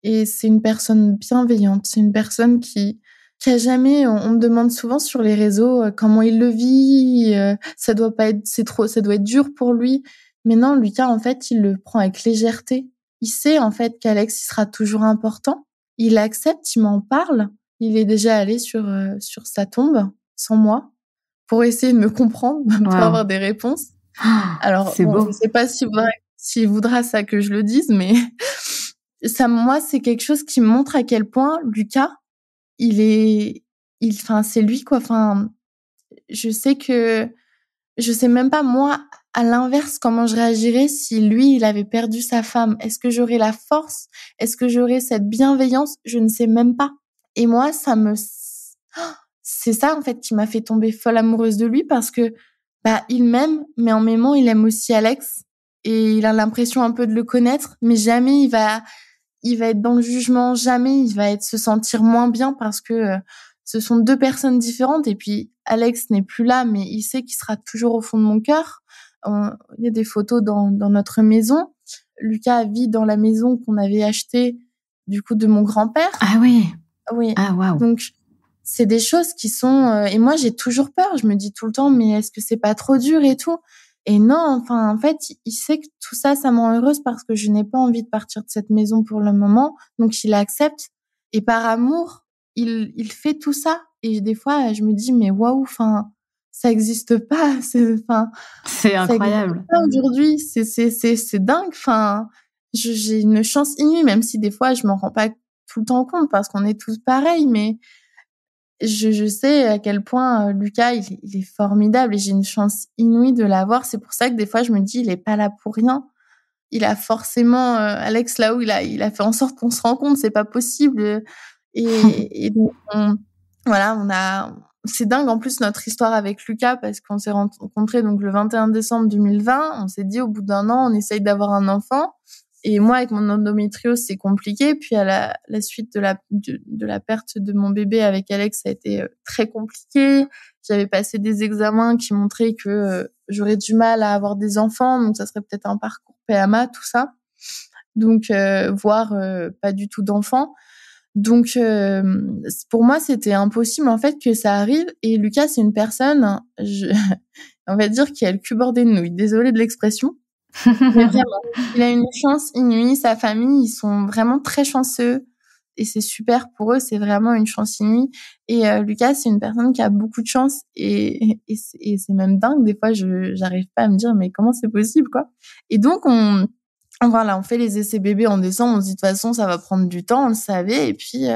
Et c'est une personne bienveillante. C'est une personne qui a jamais... On me demande souvent sur les réseaux comment il le vit. Ça doit être dur pour lui. Mais non, Lucas, en fait, il le prend avec légèreté. Il sait, en fait, qu'Alex, il sera toujours important. Il accepte, il m'en parle. Il est déjà allé sur sa tombe, sans moi, pour essayer de me comprendre, pour Waouh. avoir des réponses. Alors, C'est bon, je beau. sais pas s'il voudra ça que je le dise, mais ça, moi, c'est quelque chose qui me montre à quel point Lucas, enfin, c'est lui, quoi. Enfin, je sais même pas, moi, à l'inverse, comment je réagirais si lui, il avait perdu sa femme. Est-ce que j'aurais la force? Est-ce que j'aurais cette bienveillance? Je ne sais même pas. Et moi, c'est ça, en fait, qui m'a fait tomber folle amoureuse de lui parce que il m'aime, mais en m'aimant, il aime aussi Alex et il a l'impression un peu de le connaître, mais jamais il va être dans le jugement, jamais il va se sentir moins bien parce que ce sont 2 personnes différentes et puis Alex n'est plus là, mais il sait qu'il sera toujours au fond de mon cœur. Il y a des photos dans notre maison. Lucas vit dans la maison qu'on avait achetée, du coup, de mon grand-père. Ah oui. Oui. Ah waouh. Donc, c'est des choses qui sont... et moi, j'ai toujours peur. Je me dis tout le temps, mais est-ce que c'est pas trop dur et tout? Et non, enfin, en fait, il sait que tout ça, ça me rend heureuse parce que je n'ai pas envie de partir de cette maison pour le moment. Donc, il accepte. Et par amour, il fait tout ça. Et des fois, je me dis, mais waouh, enfin, ça existe pas. C'est ça existe incroyable. pas aujourd'hui. C'est dingue. Enfin, j'ai une chance inouïe, même si des fois, je m'en rends pas tout le temps compte parce qu'on est tous pareils, mais je sais à quel point Lucas, il est formidable et j'ai une chance inouïe de l'avoir. C'est pour ça que des fois, je me dis, il est pas là pour rien. Il a forcément, Alex, là où il a fait en sorte qu'on se rencontre, c'est pas possible. Et donc, c'est dingue en plus notre histoire avec Lucas parce qu'on s'est rencontrés donc le 21 décembre 2020. On s'est dit au bout d'un an, on essaye d'avoir un enfant. Et moi, avec mon endométriose, c'est compliqué. Puis à la suite de la perte de mon bébé avec Alex, ça a été très compliqué. J'avais passé des examens qui montraient que j'aurais du mal à avoir des enfants, donc ça serait peut-être un parcours PMA, tout ça. Donc, voire pas du tout d'enfants. Donc, pour moi, c'était impossible en fait que ça arrive. Et Lucas, c'est une personne, on va dire, qui a le cul bordé de nouilles. Désolée de l'expression. Mais vraiment, il a une chance inouïe. Sa famille, ils sont vraiment très chanceux. Et c'est super pour eux, c'est vraiment une chance inouïe. Et Lucas, c'est une personne qui a beaucoup de chance. Et c'est même dingue. Des fois, j'arrive pas à me dire, mais comment c'est possible, quoi. Et donc, on fait les essais bébés en décembre. On se dit, de toute façon, ça va prendre du temps, on le savait. Et puis,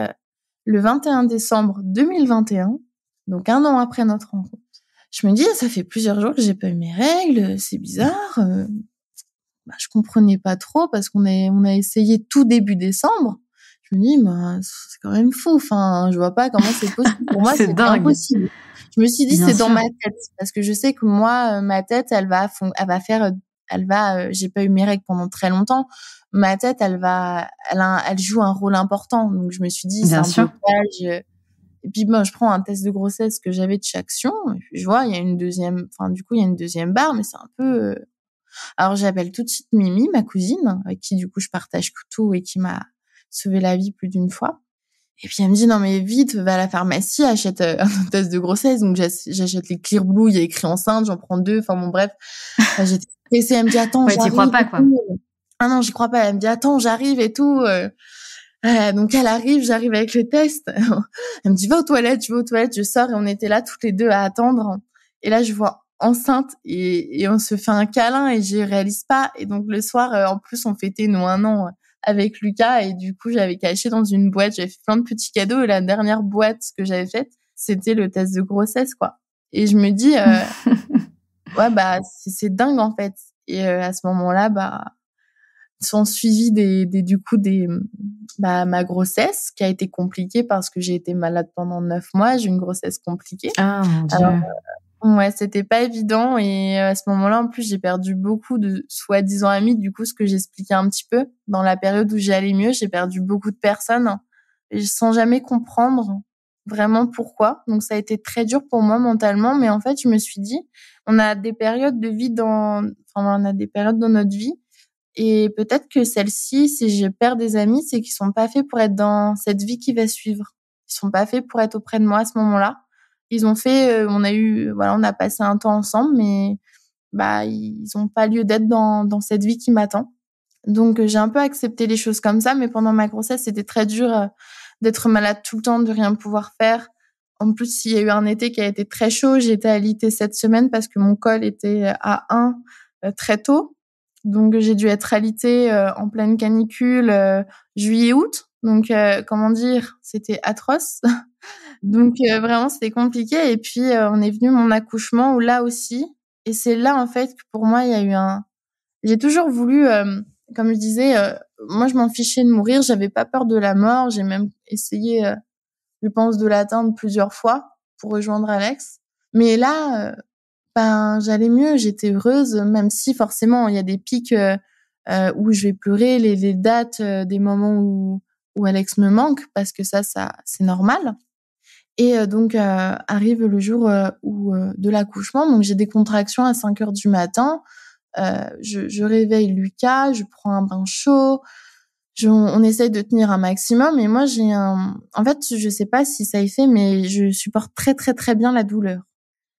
le 21 décembre 2021, donc 1 an après notre rencontre, je me dis, ça fait plusieurs jours que j'ai pas eu mes règles, c'est bizarre. Je comprenais pas trop parce qu'on a essayé tout début décembre. Je me dis, c'est quand même fou. Enfin, je vois pas comment c'est possible. Pour moi, c'est impossible. Je me suis dit, c'est dans ma tête. Parce que je sais que moi, ma tête, j'ai pas eu mes règles pendant très longtemps. Ma tête, elle joue un rôle important. Donc, je me suis dit, c'est un blocage. Et puis, je prends un test de grossesse que j'avais de chaque Action. Et puis, je vois, il y a une deuxième barre, mais c'est un peu, alors, j'appelle tout de suite Mimi, ma cousine, avec qui, du coup, je partage tout et qui m'a sauvé la vie plus d'une fois. Et puis, elle me dit, non, mais vite, va à la pharmacie, achète un test de grossesse. Donc, j'achète les Clear Blue, il y a écrit enceinte, j'en prends 2. Enfin, bon, bref. J'étais stressée. Elle me dit, attends, j'arrive. Ouais, t'y crois pas, quoi. Ah non, j'y crois pas. Elle me dit, attends, j'arrive et tout. Donc, elle arrive, j'arrive avec le test. Elle me dit, va aux toilettes, je sors et on était là toutes les deux à attendre. Et là, je vois enceinte et on se fait un câlin et je réalise pas. Et donc, le soir, en plus, on fêtait nos 1 an avec Lucas et du coup, j'avais caché dans une boîte, j'avais fait plein de petits cadeaux et la dernière boîte que j'avais faite, c'était le test de grossesse, quoi. Et je me dis, ouais, c'est dingue, en fait. Et à ce moment-là, sont suivis ma grossesse qui a été compliquée parce que j'ai été malade pendant 9 mois. J'ai une grossesse compliquée. Ah, mon Dieu. Alors, ouais, c'était pas évident. Et à ce moment-là, en plus, j'ai perdu beaucoup de soi-disant amis. Du coup, ce que j'expliquais un petit peu, dans la période où j'allais mieux, j'ai perdu beaucoup de personnes et sans jamais comprendre vraiment pourquoi. Donc, ça a été très dur pour moi mentalement. Mais en fait, je me suis dit, on a des périodes dans notre vie. Et peut-être que celle-ci, si je perds des amis, c'est qu'ils sont pas faits pour être dans cette vie qui va suivre. Ils sont pas faits pour être auprès de moi à ce moment-là. Ils ont fait, on a passé un temps ensemble, mais ils ont pas lieu d'être dans cette vie qui m'attend. Donc j'ai un peu accepté les choses comme ça, mais pendant ma grossesse, c'était très dur d'être malade tout le temps, de rien pouvoir faire. En plus, il y a eu un été qui a été très chaud. J'étais alitée cette semaine parce que mon col était à 1 très tôt. Donc, j'ai dû être alitée en pleine canicule juillet-août. Donc, comment dire, c'était atroce. Donc, vraiment, c'était compliqué. Et puis, on est venu mon accouchement où là aussi, et c'est là, en fait, que pour moi, il y a eu j'ai toujours voulu, comme je disais, moi, je m'en fichais de mourir. J'avais pas peur de la mort. J'ai même essayé, je pense, de l'atteindre plusieurs fois pour rejoindre Alex. Mais là, j'allais mieux, j'étais heureuse, même si forcément il y a des pics où je vais pleurer, les dates des moments où Alex me manque, parce que ça c'est normal. Et donc arrive le jour de l'accouchement, donc j'ai des contractions à 5h du matin. Je réveille Lucas, je prends un bain chaud, on essaye de tenir un maximum. Et moi en fait, je sais pas si ça y fait, mais je supporte très très très bien la douleur.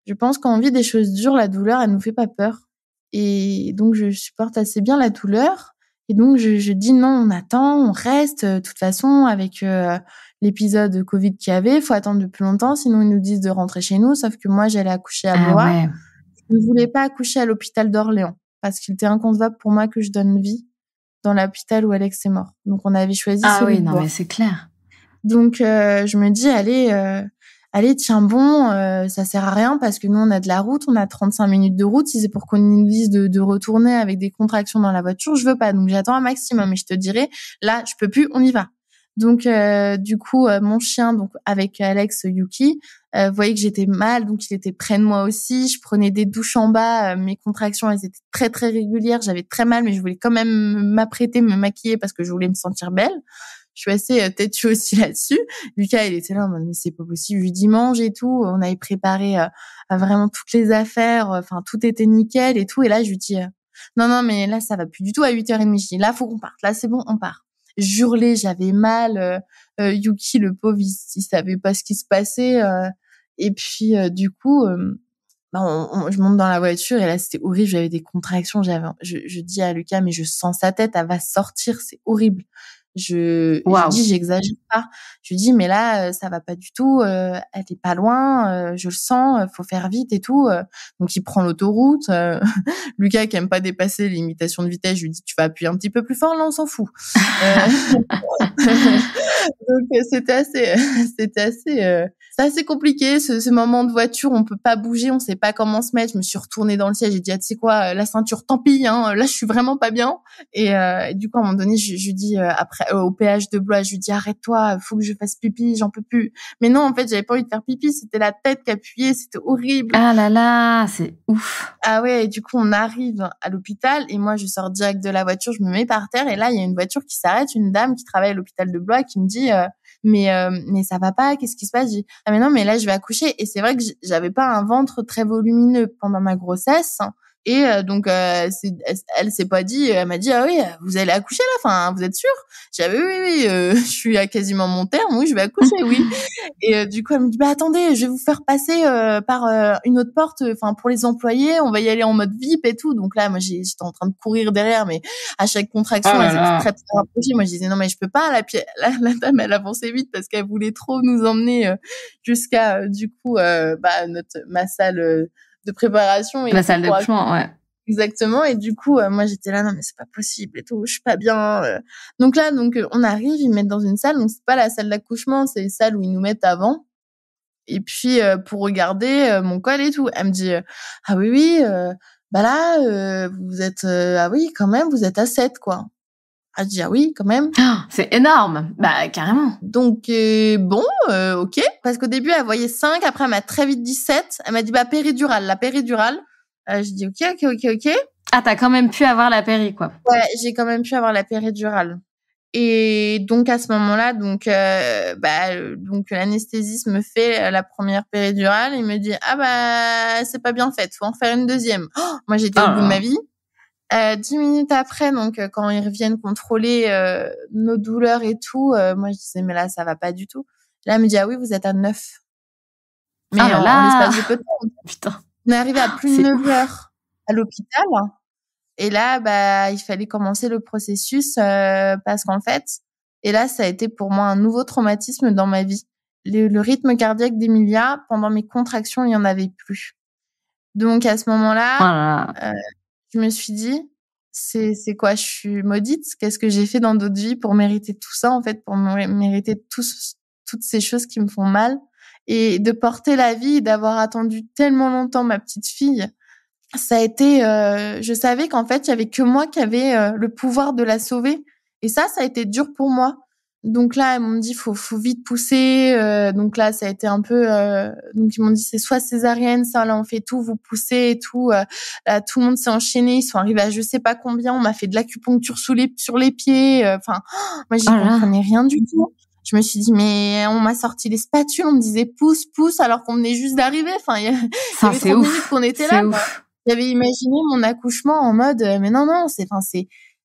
Je pense quand on vit des choses dures, la douleur, elle nous fait pas peur. Et donc je supporte assez bien la douleur. Et donc je dis non, on attend, on reste. De toute façon, avec l'épisode Covid qu'il y avait, faut attendre de plus longtemps, sinon ils nous disent de rentrer chez nous. Sauf que moi, j'allais accoucher à Ah Blois. ouais. Je ne voulais pas accoucher à l'hôpital d'Orléans parce qu'il était inconcevable pour moi que je donne vie dans l'hôpital où Alex est mort. Donc on avait choisi celui de Non, Blois. mais c'est clair. Donc je me dis allez, tiens bon, ça sert à rien parce que nous on a de la route, on a 35 minutes de route. Si c'est pour qu'on nous dise de retourner avec des contractions dans la voiture, je veux pas. Donc j'attends un maximum et je te dirai, là je peux plus, on y va. Donc du coup mon chien, donc avec Alex Yuki, voyait que j'étais mal, donc il était près de moi aussi. Je prenais des douches en bas, mes contractions elles étaient très très régulières, j'avais très mal, mais je voulais quand même m'apprêter, me maquiller parce que je voulais me sentir belle. Je suis assez têtue aussi là-dessus. Lucas, il était là en mode, mais c'est pas possible. Je lui dis mange et tout. On avait préparé vraiment toutes les affaires. Enfin, tout était nickel et tout. Et là, je lui dis, non, mais là, ça va plus du tout à 8h30. Je dis, là, faut qu'on parte. Là, c'est bon, on part. J'hurlais, j'avais mal. Yuki, le pauvre, il savait pas ce qui se passait. Et puis, du coup, je monte dans la voiture et là, c'était horrible. J'avais des contractions. Je dis à Lucas, mais je sens sa tête. Elle va sortir. C'est horrible. Je dis j'exagère pas. Je lui dis mais là ça va pas du tout, elle est pas loin, je le sens, faut faire vite et tout. Donc il prend l'autoroute. Lucas qui aime pas dépasser les limitations de vitesse, je lui dis tu vas appuyer un petit peu plus fort, là on s'en fout. Donc c'est assez compliqué ce moment de voiture, on peut pas bouger, on sait pas comment se mettre. Je me suis retournée dans le siège, j'ai dit tu sais quoi, la ceinture tant pis hein, là je suis vraiment pas bien. Et du coup à un moment donné je dis après au péage de Blois, je lui dis arrête-toi, faut que je fasse pipi, j'en peux plus. Mais non, en fait, j'avais pas envie de faire pipi, c'était la tête qui appuyait, c'était horrible. Ah là là, c'est ouf. Ah ouais, et du coup, on arrive à l'hôpital et moi, je sors direct de la voiture, je me mets par terre et là, il y a une voiture qui s'arrête, une dame qui travaille à l'hôpital de Blois qui me dit mais ça va pas, qu'est-ce qui se passe? Je dis ah mais non, mais là, je vais accoucher. Et c'est vrai que j'avais pas un ventre très volumineux pendant ma grossesse. Et donc elle s'est pas dit, elle m'a dit ah oui vous allez accoucher là, enfin vous êtes sûre? J'ai dit oui, je suis à quasiment mon terme, oui je vais accoucher oui. Et du coup elle me dit bah attendez, je vais vous faire passer par une autre porte, enfin pour les employés, on va y aller en mode VIP et tout. Donc là moi j'étais en train de courir derrière, mais à chaque contraction elle s'était très très rapprochée. Moi je disais non mais je peux pas. La dame elle avançait vite parce qu'elle voulait trop nous emmener jusqu'à du coup ma salle de préparation. Et la salle d'accouchement, ouais. Exactement. Et du coup, moi, j'étais là, non, mais c'est pas possible et tout, je suis pas bien. Donc là, on arrive, ils me mettent dans une salle. Donc, c'est pas la salle d'accouchement, c'est une salle où ils nous mettent avant. Et puis, pour regarder mon col et tout. Elle me dit, ah oui, bah là, vous êtes, ah oui, quand même, vous êtes à 7, quoi. Ah, je dis, ah oui, quand même. Oh, c'est énorme. Bah, carrément. Donc, ok. Parce qu'au début, elle voyait 5. Après, elle m'a très vite dit 7. Elle m'a dit, bah, péridurale, la péridurale. Je dis, ok. Ah, t'as quand même pu avoir la péri, quoi. Ouais, j'ai quand même pu avoir la péridurale. Et donc, à ce moment-là, donc l'anesthésiste me fait la première péridurale. Il me dit, ah bah, c'est pas bien fait. Faut en faire une deuxième. Oh, moi, j'étais au bout de ma vie. 10 minutes après, donc quand ils reviennent contrôler nos douleurs et tout, moi je disais mais là ça va pas du tout. Là elle me dit ah oui vous êtes à 9. Mais en l'espace de peu de temps. Putain. On est arrivé à plus de 9 heures à l'hôpital et là il fallait commencer le processus parce qu'en fait et là ça a été pour moi un nouveau traumatisme dans ma vie. Le rythme cardiaque d'Emilia pendant mes contractions il y en avait plus. Donc à ce moment-là je me suis dit, c'est quoi, je suis maudite? Qu'est-ce que j'ai fait dans d'autres vies pour mériter tout ça, en fait, pour mériter toutes ces choses qui me font mal? Et de porter la vie et d'avoir attendu tellement longtemps ma petite fille, ça a été, je savais qu'en fait, il y avait que moi qui avait le pouvoir de la sauver. Et ça a été dur pour moi. Donc là, ils m'ont dit faut vite pousser. Donc là, ça a été un peu. Donc ils m'ont dit c'est soit césarienne, ça là on fait tout, vous poussez et tout. Là, tout le monde s'est enchaîné. Ils sont arrivés à je sais pas combien. On m'a fait de l'acupuncture sur les pieds. Enfin, moi j'y comprenais rien du tout. Je me suis dit mais on m'a sorti les spatules. On me disait pousse alors qu'on venait juste d'arriver. Enfin, il y avait 30 minutes qu'on était là. J'avais imaginé mon accouchement en mode mais non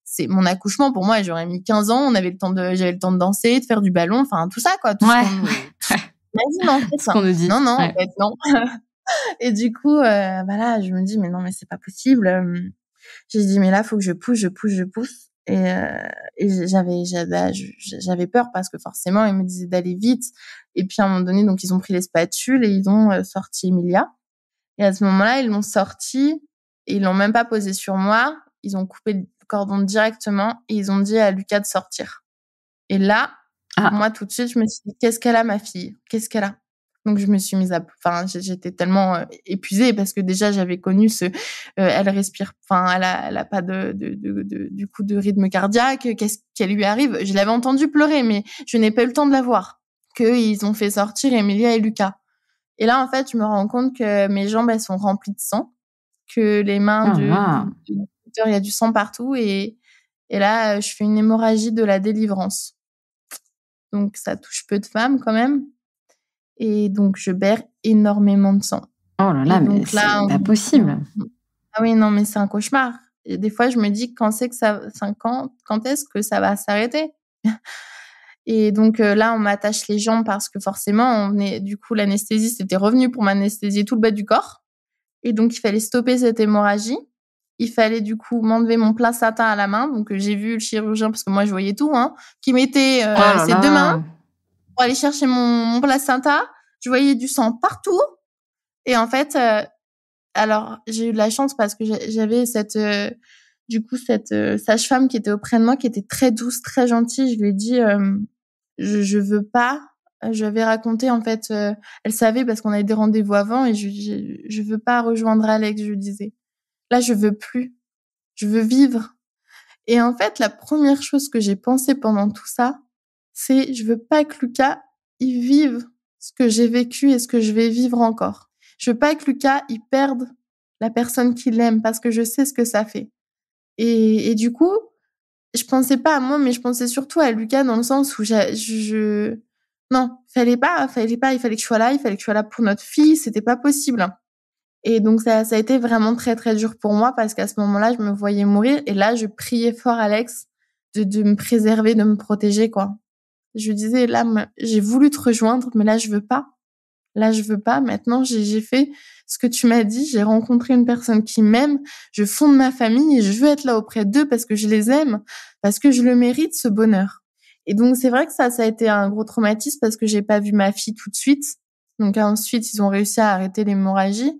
c'est mon accouchement. Pour moi, j'aurais mis 15 ans. J'avais le temps de danser, de faire du ballon, enfin tout ça quoi. Tout ce qu'on imagine en fait. Ce qu'on nous dit. Non, en fait non. Et du coup, là, je me dis mais non mais c'est pas possible. J'ai dit mais là faut que je pousse. Et j'avais peur parce que forcément ils me disaient d'aller vite. Et puis à un moment donné, donc ils ont pris les spatules et ils ont sorti Emilia. Et à ce moment-là, ils l'ont sortie et ils l'ont même pas posée sur moi. Ils ont coupé le cordon directement et ils ont dit à Lucas de sortir. Et là, moi, tout de suite, je me suis dit, qu'est-ce qu'elle a, ma fille? Qu'est-ce qu'elle a? Donc, je me suis mise j'étais tellement épuisée parce que déjà, j'avais connu elle respire, elle a pas du coup, de rythme cardiaque. Qu'est-ce qu'elle lui arrive? Je l'avais entendu pleurer, mais je n'ai pas eu le temps de la voir. Qu'ils ont fait sortir Emilia et Lucas. Et là, en fait, je me rends compte que mes jambes, elles sont remplies de sang, que les mains du docteur, il y a du sang partout. Et là, je fais une hémorragie de la délivrance. Donc, ça touche peu de femmes quand même. Et donc, je perds énormément de sang. Oh là là, mais c'est pas possible. Ah oui, non, mais c'est un cauchemar. Et des fois, je me dis quand est-ce que ça va s'arrêter? Et donc là, on m'attache les jambes parce que forcément, du coup, l'anesthésiste était revenu pour m'anesthésier tout le bas du corps. Et donc, il fallait stopper cette hémorragie. Il fallait du coup m'enlever mon placenta à la main. Donc, j'ai vu le chirurgien, parce que moi, je voyais tout, qui mettait ses deux mains pour aller chercher mon placenta. Je voyais du sang partout. Et en fait, alors, j'ai eu de la chance parce que j'avais cette sage-femme qui était auprès de moi, qui était très douce, très gentille. Je lui ai dit... je veux pas. J'avais raconté en fait, elle savait parce qu'on avait des rendez-vous avant et je veux pas rejoindre Alex, je lui disais. Là, je veux plus. Je veux vivre. Et en fait, la première chose que j'ai pensé pendant tout ça, c'est je veux pas que Lucas il vive ce que j'ai vécu et ce que je vais vivre encore. Je veux pas que Lucas il perde la personne qu'il aime parce que je sais ce que ça fait. Et du coup, je pensais pas à moi, mais je pensais surtout à Lucas dans le sens où non, il fallait que je sois là, pour notre fille, c'était pas possible. Et donc ça a été vraiment très très dur pour moi parce qu'à ce moment-là, je me voyais mourir et là, je priais fort Alex de me préserver, de me protéger, quoi. Je lui disais, là, j'ai voulu te rejoindre, mais là, je veux pas. Là, je veux pas. Maintenant, j'ai fait ce que tu m'as dit. J'ai rencontré une personne qui m'aime. Je fonde ma famille et je veux être là auprès d'eux parce que je les aime, parce que je le mérite, ce bonheur. Et donc, c'est vrai que ça a été un gros traumatisme parce que j'ai pas vu ma fille tout de suite. Donc, ensuite, ils ont réussi à arrêter l'hémorragie.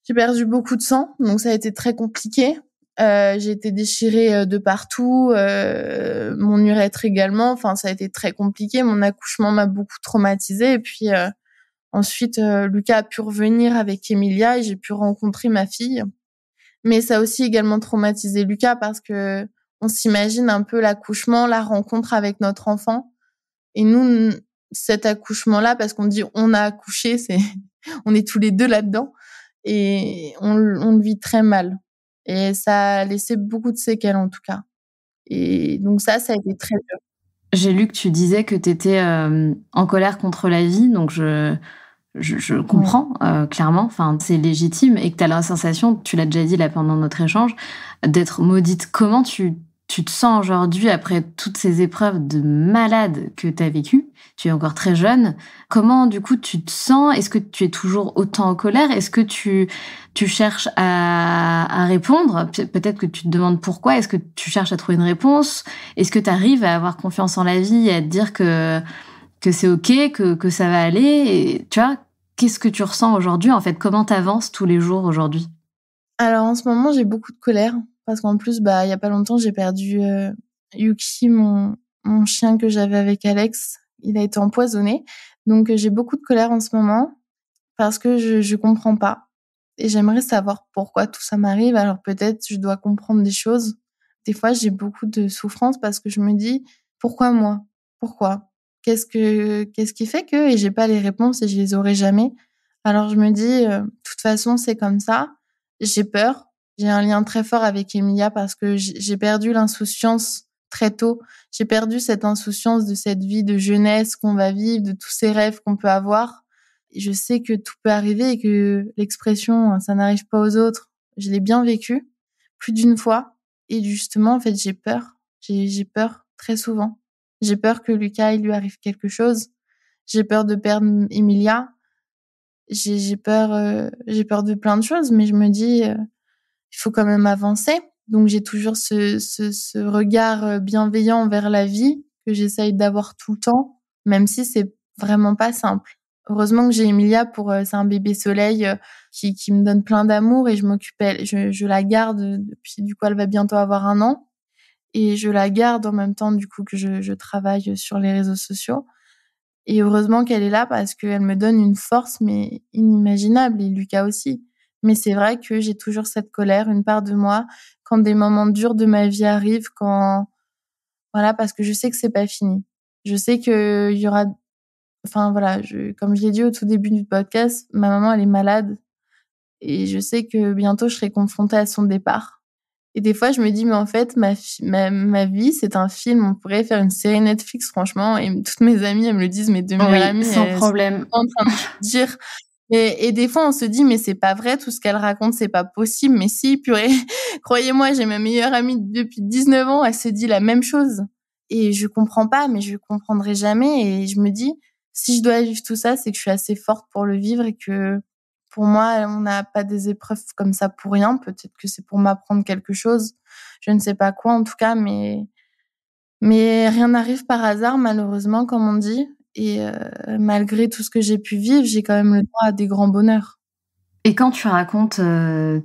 J'ai perdu beaucoup de sang. Donc, ça a été très compliqué. J'ai été déchirée de partout. Mon urètre également. Enfin, ça a été très compliqué. Mon accouchement m'a beaucoup traumatisée. Et puis, ensuite, Lucas a pu revenir avec Emilia et j'ai pu rencontrer ma fille. Mais ça a aussi également traumatisé Lucas parce que on s'imagine un peu l'accouchement, la rencontre avec notre enfant. Et nous, cet accouchement-là, parce qu'on dit on a accouché, on est tous les deux là-dedans et on le vit très mal. Et ça a laissé beaucoup de séquelles en tout cas. Et donc ça a été très dur. J'ai lu que tu disais que tu étais en colère contre la vie, donc je comprends clairement, enfin c'est légitime et que tu as la sensation, tu l'as déjà dit là pendant notre échange, d'être maudite. Comment tu te sens aujourd'hui après toutes ces épreuves de malade que tu as vécues? Tu es encore très jeune. Comment du coup tu te sens? Est-ce que tu es toujours autant en colère? Est-ce que tu cherches à répondre? Peut-être que tu te demandes pourquoi. Est-ce que tu cherches à trouver une réponse? Est-ce que tu arrives à avoir confiance en la vie et à te dire que c'est OK, que ça va aller? Et, tu vois, qu'est-ce que tu ressens aujourd'hui? En fait, comment t'avances tous les jours aujourd'hui? Alors, en ce moment, j'ai beaucoup de colère. Parce qu'en plus, il y a pas longtemps, j'ai perdu Yuki, mon chien que j'avais avec Alex. Il a été empoisonné. Donc, j'ai beaucoup de colère en ce moment parce que je comprends pas. Et j'aimerais savoir pourquoi tout ça m'arrive. Alors, peut-être je dois comprendre des choses. Des fois, j'ai beaucoup de souffrance parce que je me dis, pourquoi moi? Pourquoi? Qu'est-ce qui fait que? Et j'ai pas les réponses et je les aurai jamais. Alors je me dis, de toute façon, c'est comme ça. J'ai peur. J'ai un lien très fort avec Emilia parce que j'ai perdu l'insouciance très tôt. J'ai perdu cette insouciance de cette vie de jeunesse qu'on va vivre, de tous ces rêves qu'on peut avoir. Et je sais que tout peut arriver et que l'expression «ça n'arrive pas aux autres», je l'ai bien vécu plus d'une fois. Et justement, en fait, j'ai peur. J'ai peur très souvent. J'ai peur que Lucas, il lui arrive quelque chose. J'ai peur de perdre Emilia. J'ai peur de plein de choses, mais je me dis, il faut quand même avancer. Donc j'ai toujours ce regard bienveillant envers la vie que j'essaye d'avoir tout le temps, même si c'est vraiment pas simple. Heureusement que j'ai Emilia c'est un bébé soleil qui me donne plein d'amour et je la garde depuis, du coup, elle va bientôt avoir 1 an et je la garde en même temps, du coup, que je travaille sur les réseaux sociaux. Et heureusement qu'elle est là parce qu'elle me donne une force, mais inimaginable, et Lucas aussi. Mais c'est vrai que j'ai toujours cette colère, une part de moi, quand des moments durs de ma vie arrivent, voilà, parce que je sais que c'est pas fini. Je sais qu'il y aura, enfin voilà, comme je l'ai dit au tout début du podcast, ma maman, elle est malade et je sais que bientôt je serai confrontée à son départ. Et des fois, je me dis, mais en fait, ma vie, c'est un film. On pourrait faire une série Netflix, franchement. Et toutes mes amies, elles me le disent, mes 2 meilleures Oui, amies, sans elles sont problème. en train de me dire. Et des fois, on se dit, mais c'est pas vrai, tout ce qu'elle raconte, c'est pas possible. Mais si, purée, croyez-moi, j'ai ma meilleure amie depuis 19 ans, elle se dit la même chose. Et je comprends pas, mais je comprendrai jamais. Et je me dis, si je dois vivre tout ça, c'est que je suis assez forte pour le vivre et que pour moi, on n'a pas des épreuves comme ça pour rien. Peut-être que c'est pour m'apprendre quelque chose. Je ne sais pas quoi, en tout cas, mais rien n'arrive par hasard, malheureusement, comme on dit. Et malgré tout ce que j'ai pu vivre, j'ai quand même le droit à des grands bonheurs. Et quand tu racontes,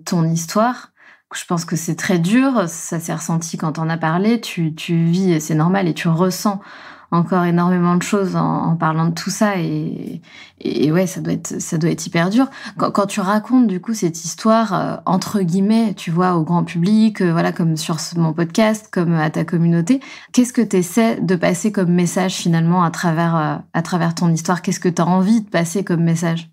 ton histoire, je pense que c'est très dur, ça s'est ressenti quand on a parlé, tu vis et c'est normal et tu ressens encore énormément de choses en parlant de tout ça et ouais, ça doit être hyper dur. Quand tu racontes du coup cette histoire, entre guillemets, tu vois, au grand public, voilà, comme sur mon podcast, comme à ta communauté, qu'est-ce que tu essaies de passer comme message finalement à travers ton histoire? Qu'est-ce que tu as envie de passer comme message?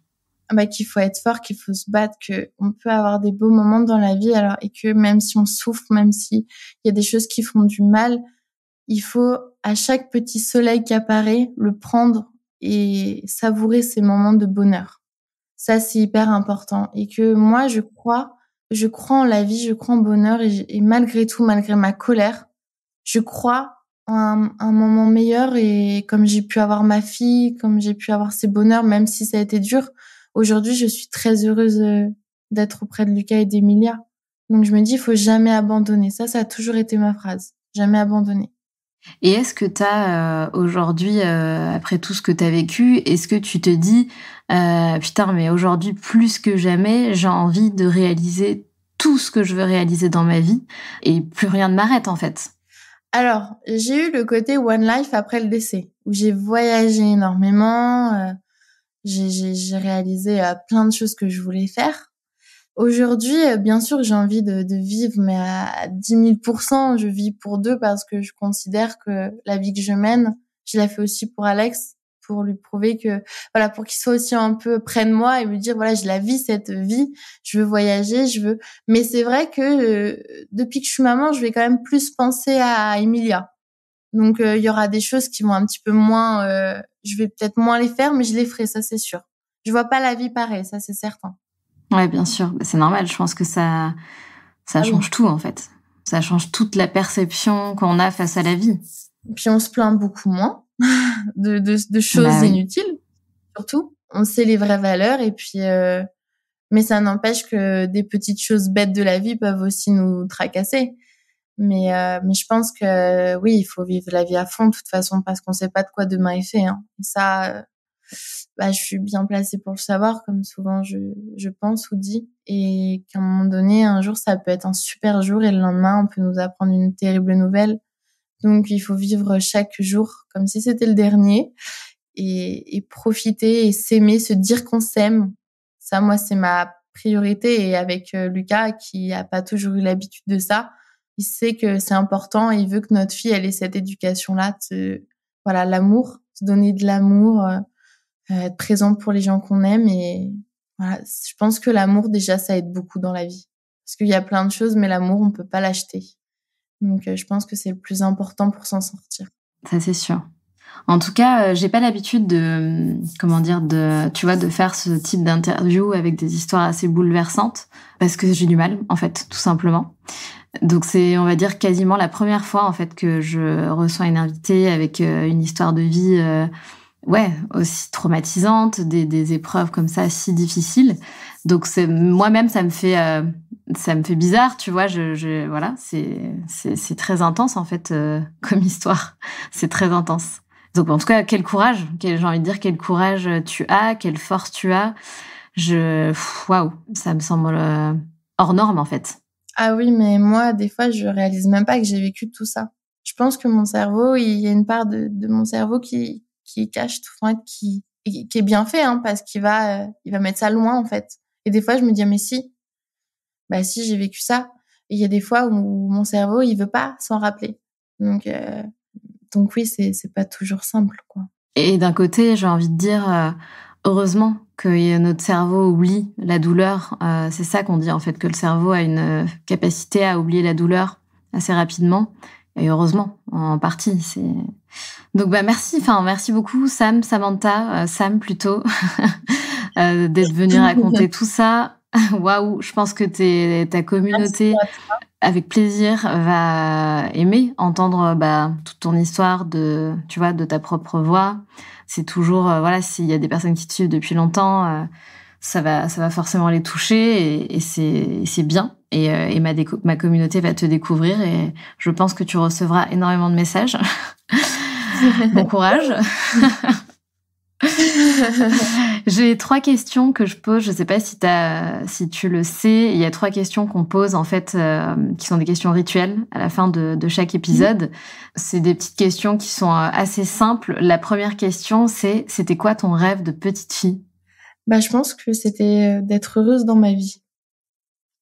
Bah, qu'il faut être fort, qu'il faut se battre, qu'on peut avoir des beaux moments dans la vie, alors, et que même si on souffre, même s'il y a des choses qui font du mal, il faut, à chaque petit soleil qui apparaît, le prendre et savourer ces moments de bonheur. Ça, c'est hyper important. Et que moi, je crois en la vie, je crois en bonheur et malgré tout, malgré ma colère, je crois en un moment meilleur. Et comme j'ai pu avoir ma fille, comme j'ai pu avoir ces bonheurs, même si ça a été dur, aujourd'hui, je suis très heureuse d'être auprès de Lucas et d'Emilia. Donc, je me dis, il faut jamais abandonner. Ça a toujours été ma phrase. Jamais abandonner. Et est-ce que tu as, aujourd'hui, après tout ce que tu as vécu, est-ce que tu te dis: «Putain, mais aujourd'hui plus que jamais, j'ai envie de réaliser tout ce que je veux réaliser dans ma vie et plus rien ne m'arrête, en fait»? Alors, j'ai eu le côté One Life après le décès, où j'ai voyagé énormément, j'ai réalisé plein de choses que je voulais faire. Aujourd'hui, bien sûr, j'ai envie de vivre, mais à 10 000%. Je vis pour 2 parce que je considère que la vie que je mène, je la fais aussi pour Alex, pour lui prouver que, voilà, pour qu'il soit aussi un peu près de moi et me dire, voilà, je la vis cette vie, je veux voyager, mais c'est vrai que depuis que je suis maman, je vais quand même plus penser à Emilia. Donc, il y aura des choses qui vont un petit peu moins, je vais peut-être moins les faire, mais je les ferai, ça c'est sûr. Je vois pas la vie pareil, ça c'est certain. Ouais, bien sûr, bah, c'est normal, je pense que ça Ah oui. change tout, en fait. Ça change toute la perception qu'on a face à la vie. Puis on se plaint beaucoup moins de choses Bah oui. inutiles, surtout. On sait les vraies valeurs et puis, mais ça n'empêche que des petites choses bêtes de la vie peuvent aussi nous tracasser. Mais je pense que oui, il faut vivre la vie à fond de toute façon parce qu'on sait pas de quoi demain est fait, hein. Et ça, bah, je suis bien placée pour le savoir, comme souvent je pense ou dis, et qu'à un moment donné, un jour, ça peut être un super jour et le lendemain, on peut nous apprendre une terrible nouvelle. Donc, il faut vivre chaque jour comme si c'était le dernier et profiter et s'aimer, se dire qu'on s'aime. Ça, moi, c'est ma priorité. Et avec Lucas, qui a pas toujours eu l'habitude de ça, il sait que c'est important et il veut que notre fille, elle ait cette éducation-là voilà, l'amour, se donner de l'amour, être présent pour les gens qu'on aime et voilà, je pense que l'amour déjà ça aide beaucoup dans la vie. Parce qu'il y a plein de choses, mais l'amour on peut pas l'acheter. Donc je pense que c'est le plus important pour s'en sortir. Ça, c'est sûr. En tout cas, j'ai pas l'habitude de, comment dire, tu vois, de faire ce type d'interview avec des histoires assez bouleversantes parce que j'ai du mal, en fait, tout simplement. Donc c'est, on va dire, quasiment la première fois, en fait, que je reçois une invitée avec une histoire de vie, aussi traumatisante, des épreuves comme ça si difficiles. Donc c'est moi-même ça me fait bizarre, tu vois, voilà, c'est très intense en fait comme histoire. C'est très intense. Donc en tout cas, quel courage, j'ai envie de dire quel courage tu as, quelle force tu as. Waouh, ça me semble hors norme en fait. Ah oui, mais moi des fois je réalise même pas que j'ai vécu tout ça. Je pense que mon cerveau, il y a une part de mon cerveau qui cache tout, enfin, qui est bien fait, hein, parce qu'il va mettre ça loin en fait. Et des fois je me dis mais si, bah si j'ai vécu ça. Et il y a des fois où mon cerveau il veut pas s'en rappeler. Donc oui, c'est pas toujours simple quoi. Et d'un côté, j'ai envie de dire heureusement que notre cerveau oublie la douleur. C'est ça qu'on dit en fait, que le cerveau a une capacité à oublier la douleur assez rapidement. Et heureusement, en partie. Donc merci beaucoup Samantha, Sam plutôt, d'être venue raconter tout ça. Waouh, je pense que ta communauté, avec plaisir, va aimer entendre toute ton histoire tu vois, de ta propre voix. C'est toujours, s'il y a des personnes qui te suivent depuis longtemps, ça va forcément les toucher et c'est bien. Et ma communauté va te découvrir et je pense que tu recevras énormément de messages. Bon courage. J'ai 3 questions que je pose. Je sais pas si tu le sais. Il y a 3 questions qu'on pose, en fait, qui sont des questions rituelles à la fin de chaque épisode. C'est des petites questions qui sont assez simples. La première question, c'était quoi ton rêve de petite fille? Je pense que c'était d'être heureuse dans ma vie.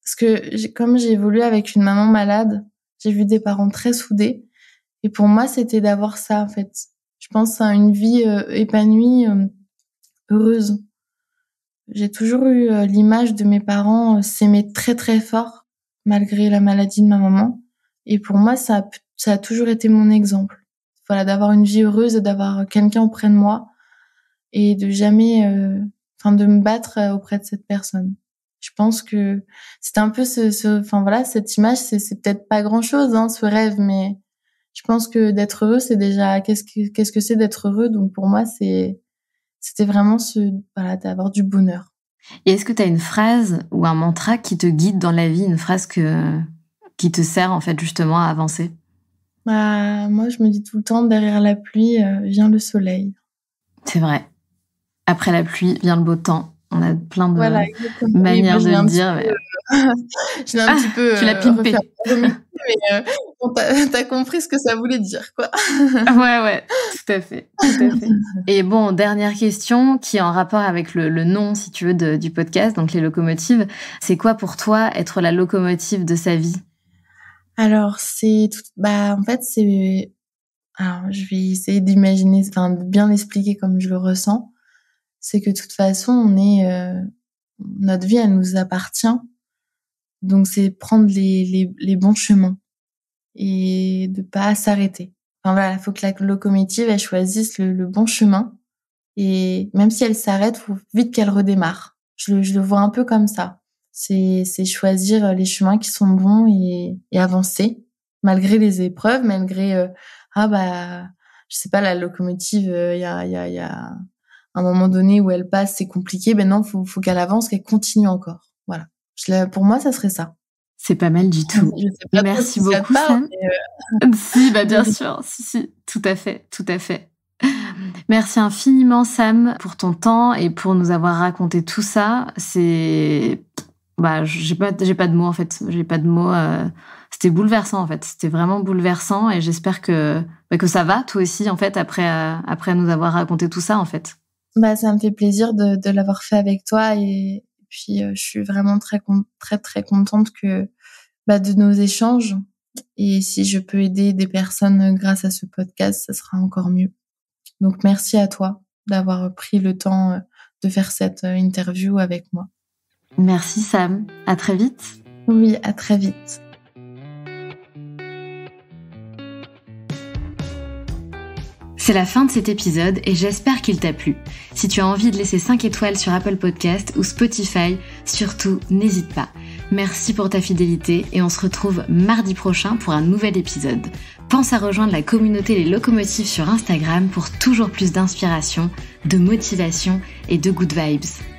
Parce que comme j'ai évolué avec une maman malade, j'ai vu des parents très soudés. Et pour moi, c'était d'avoir ça, en fait. Je pense à une vie épanouie, heureuse. J'ai toujours eu l'image de mes parents s'aimer très très fort, malgré la maladie de ma maman. Et pour moi, ça a toujours été mon exemple. Voilà, d'avoir une vie heureuse, d'avoir quelqu'un auprès de moi et de jamais, de me battre auprès de cette personne. Je pense que c'était un peu cette image, c'est peut-être pas grand chose, hein, ce rêve, mais je pense que d'être heureux, c'est déjà, qu'est-ce que c'est d'être heureux? Donc pour moi, c'était vraiment d'avoir du bonheur. Et est-ce que tu as une phrase ou un mantra qui te guide dans la vie, une phrase qui te sert en fait justement à avancer? Moi, je me dis tout le temps, derrière la pluie, vient le soleil. C'est vrai. Après la pluie vient le beau temps. On a plein de manières de le dire. Je l'ai un petit peu tu l'as pimpé. Mais t'as compris ce que ça voulait dire, quoi. Ouais, tout à fait. Et bon, dernière question qui est en rapport avec le nom, si tu veux, du podcast, donc les locomotives. C'est quoi pour toi être la locomotive de sa vie? Alors, en fait, alors, je vais essayer d'imaginer, de bien l'expliquer comme je le ressens. C'est que de toute façon, notre vie, elle nous appartient. Donc, c'est prendre les bons chemins et de pas s'arrêter. Il faut que la locomotive, elle choisisse le bon chemin. Et même si elle s'arrête, faut vite qu'elle redémarre. Je le vois un peu comme ça. C'est choisir les chemins qui sont bons et avancer malgré les épreuves, malgré je sais pas, la locomotive, il y a un moment donné où elle passe, c'est compliqué. Ben non, faut qu'elle avance, qu'elle continue encore. Voilà. Pour moi, ça serait ça. C'est pas mal du tout. Merci beaucoup, Sam. Si, bien sûr. Si, tout à fait. Merci infiniment, Sam, pour ton temps et pour nous avoir raconté tout ça. J'ai pas de mots, en fait. J'ai pas de mots. C'était bouleversant, en fait. C'était vraiment bouleversant et j'espère que ça va, toi aussi, en fait, après nous avoir raconté tout ça, en fait. Ça me fait plaisir de l'avoir fait avec toi et puis je suis vraiment très très contente de nos échanges et si je peux aider des personnes grâce à ce podcast, ça sera encore mieux. Donc merci à toi d'avoir pris le temps de faire cette interview avec moi. Merci Sam, à très vite. Oui, à très vite. C'est la fin de cet épisode et j'espère qu'il t'a plu. Si tu as envie de laisser 5 étoiles sur Apple Podcast ou Spotify, surtout n'hésite pas. Merci pour ta fidélité et on se retrouve mardi prochain pour un nouvel épisode. Pense à rejoindre la communauté Les Locomotives sur Instagram pour toujours plus d'inspiration, de motivation et de good vibes.